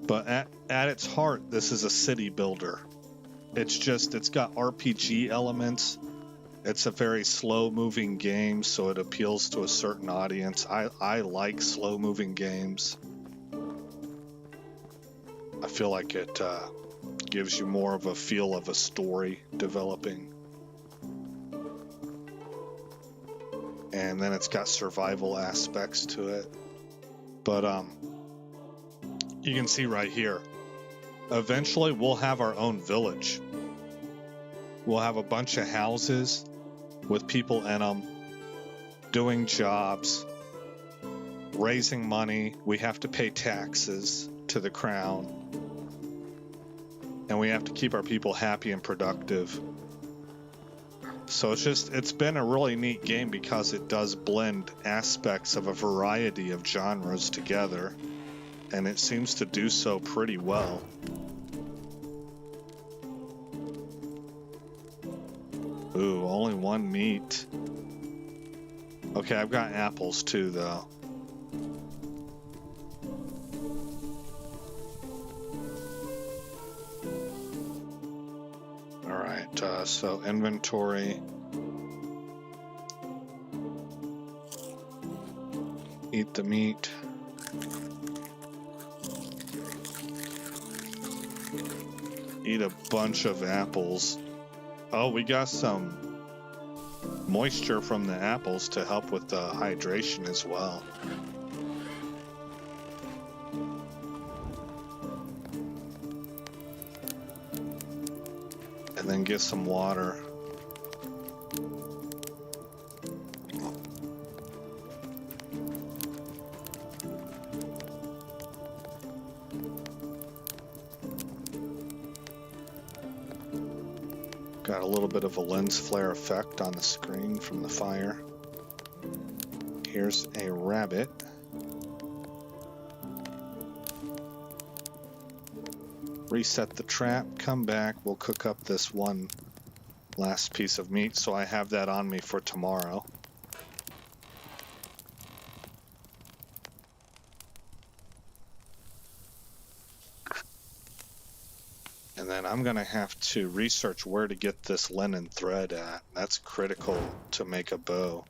But at its heart, this is a city builder. It's got RPG elements. It's a very slow-moving game, so it appeals to a certain audience. I like slow-moving games. I feel like it gives you more of a feel of a story developing. And then it's got survival aspects to it. But you can see right here, eventually we'll have our own village. We'll have a bunch of houses with people in them, doing jobs, raising money. We have to pay taxes to the crown. And we have to keep our people happy and productive. So it's been a really neat game because it does blend aspects of a variety of genres together. And it seems to do so pretty well. Ooh, only one meat. Okay, I've got apples too, though. Alright, so inventory. Eat the meat. Eat a bunch of apples. Oh, we got some moisture from the apples to help with the hydration as well. And then get some water. Got a little bit of a lens flare effect on the screen from the fire. Here's a rabbit. Reset the trap, come back, we'll cook up this one last piece of meat so I have that on me for tomorrow. And then I'm going to have to research where to get this linen thread at. That's critical to make a bow.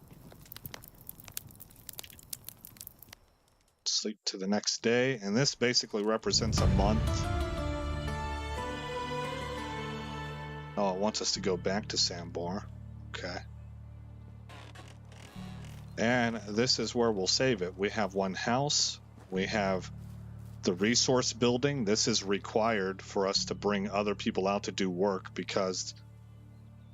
Sleep to the next day, and this basically represents a month. Oh, it wants us to go back to Sambor. Okay. And this is where we'll save it. We have one house. We have the resource building. This is required for us to bring other people out to do work because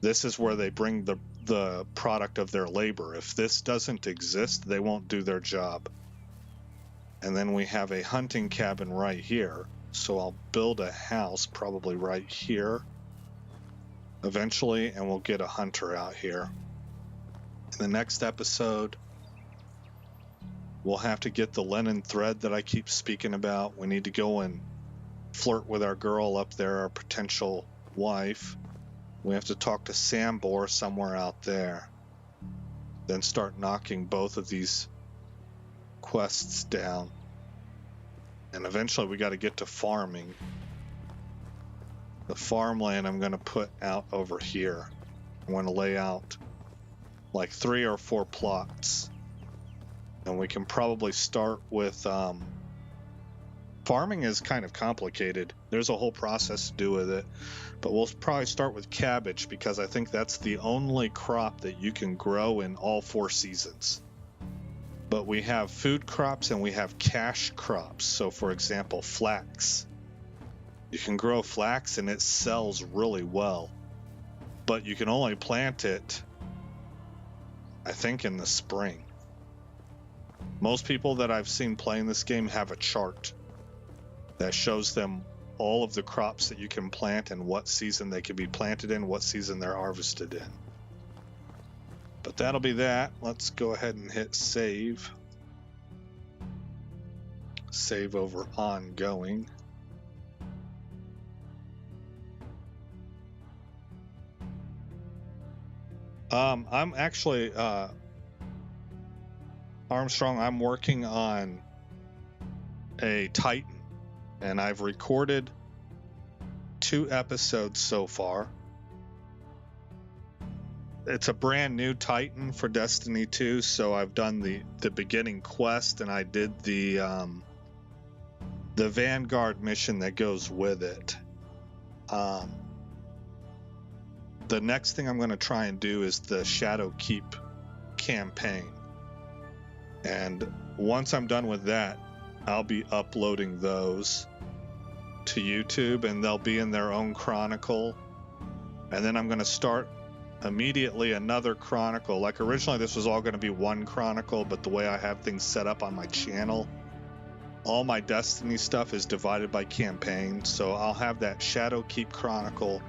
this is where they bring the product of their labor. If this doesn't exist, they won't do their job. And then we have a hunting cabin right here. So I'll build a house probably right here eventually, and we'll get a hunter out here. In the next episode, we'll have to get the linen thread that I keep speaking about. We need to go and flirt with our girl up there, our potential wife. We have to talk to Sambor somewhere out there. Then start knocking both of these quests down. And eventually we got to get to farming. The farmland I'm going to put out over here. I'm going to lay out like 3 or 4 plots. And we can probably start with farming is kind of complicated. There's a whole process to do with it. But we'll probably start with cabbage because I think that's the only crop that you can grow in all 4 seasons. But we have food crops and we have cash crops. So for example, flax. You can grow flax and it sells really well. But you can only plant it, I think, in the spring. Most people that I've seen playing this game have a chart that shows them all of the crops that you can plant and what season they can be planted in, what season they're harvested in. But that'll be that. Let's go ahead and hit save. Save over ongoing. I'm actually Armstrong, I'm working on a Titan. and I've recorded 2 episodes so far. It's a brand new Titan for Destiny 2, so I've done the beginning quest, and I did the Vanguard mission that goes with it. The next thing I'm going to try and do is the Shadowkeep campaign. And once I'm done with that, I'll be uploading those to YouTube, and they'll be in their own chronicle. And then I'm going to start immediately another chronicle. Like originally this was all going to be one chronicle, but the way I have things set up on my channel, all my Destiny stuff is divided by campaign. So I'll have that Shadowkeep chronicle,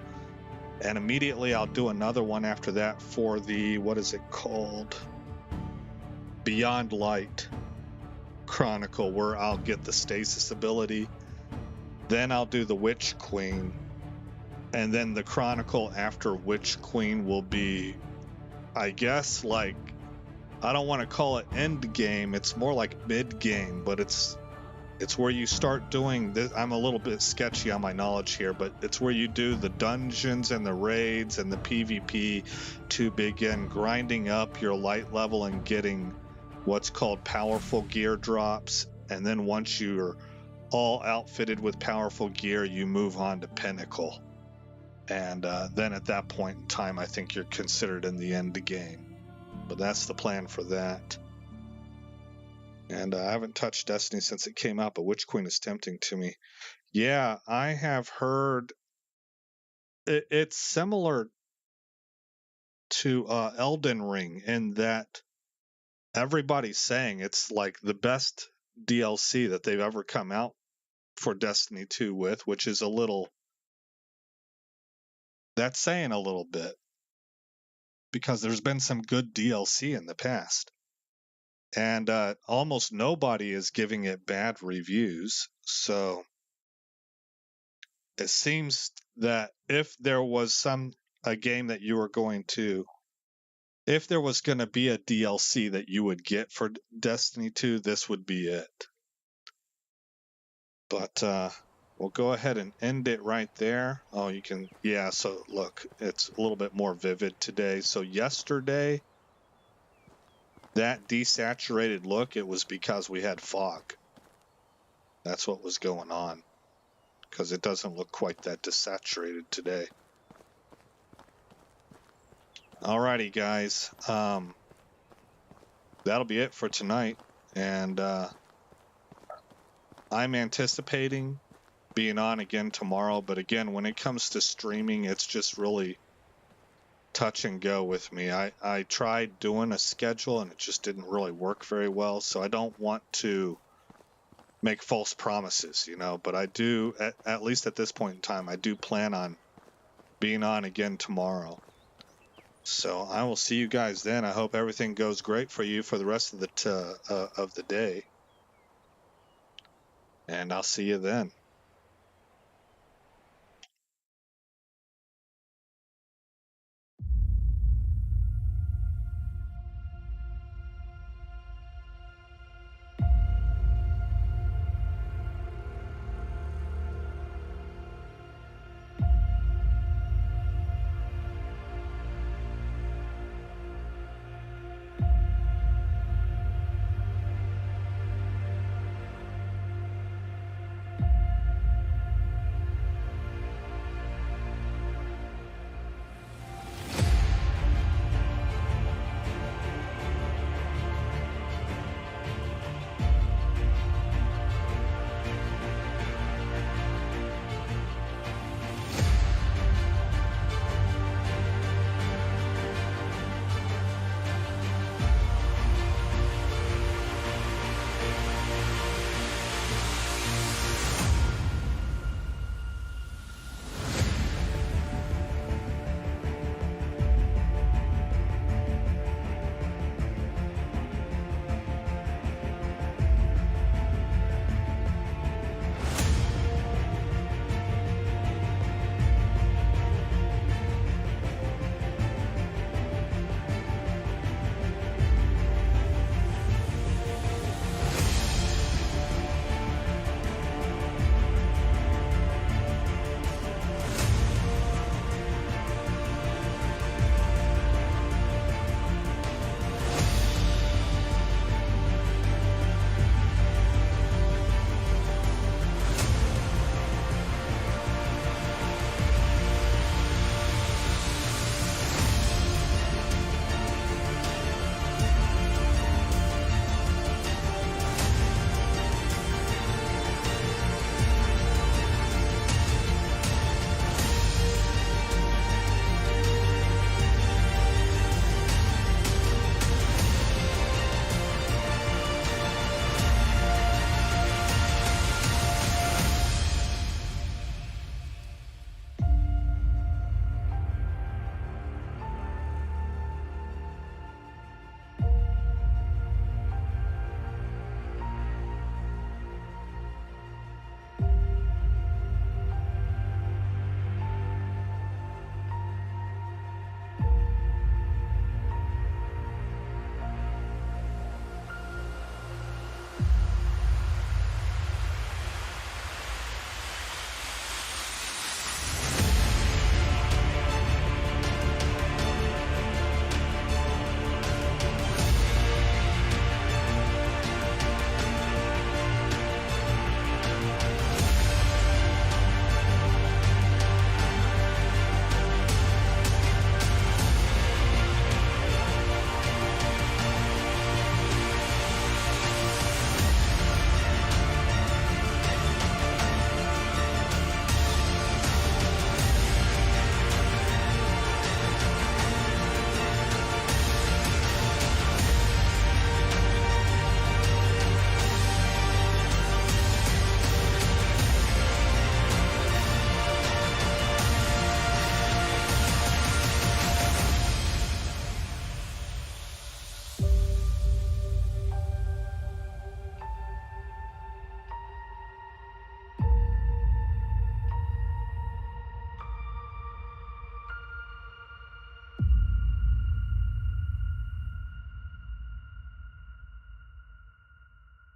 and immediately I'll do another one after that for the, what is it called? Beyond Light chronicle, where I'll get the stasis ability. Then I'll do the Witch Queen, and then the chronicle after Witch Queen will be, I guess, like, I don't want to call it end game, it's more like mid game, but it's where you start doing this. I'm a little bit sketchy on my knowledge here, but it's where you do the dungeons and the raids and the PvP to begin grinding up your light level and getting what's called powerful gear drops. And then once you're all outfitted with powerful gear, you move on to Pinnacle. And then at that point in time, I think you're considered in the end game. But that's the plan for that. And I haven't touched Destiny since it came out, but Witch Queen is tempting to me. Yeah, I have heard it's similar to Elden Ring in that everybody's saying it's like the best DLC that they've ever come out for Destiny 2 with, which is that's saying a little bit, because there's been some good DLC in the past. And almost nobody is giving it bad reviews. So it seems that if there was a game that you were going to, if there was going to be a DLC that you would get for Destiny 2, this would be it. But we'll go ahead and end it right there. Oh, you can, yeah, so look, it's a little bit more vivid today. So yesterday, that desaturated look, it was because we had fog. That's what was going on, because it doesn't look quite that desaturated today. Alrighty, guys. That'll be it for tonight. And I'm anticipating being on again tomorrow. But again, when it comes to streaming, it's just really touch and go with me. I tried doing a schedule and it just didn't really work very well. So I don't want to make false promises, but I do, at least at this point in time, I do plan on being on again tomorrow. So I will see you guys then. I hope everything goes great for you for the rest of the day. And I'll see you then.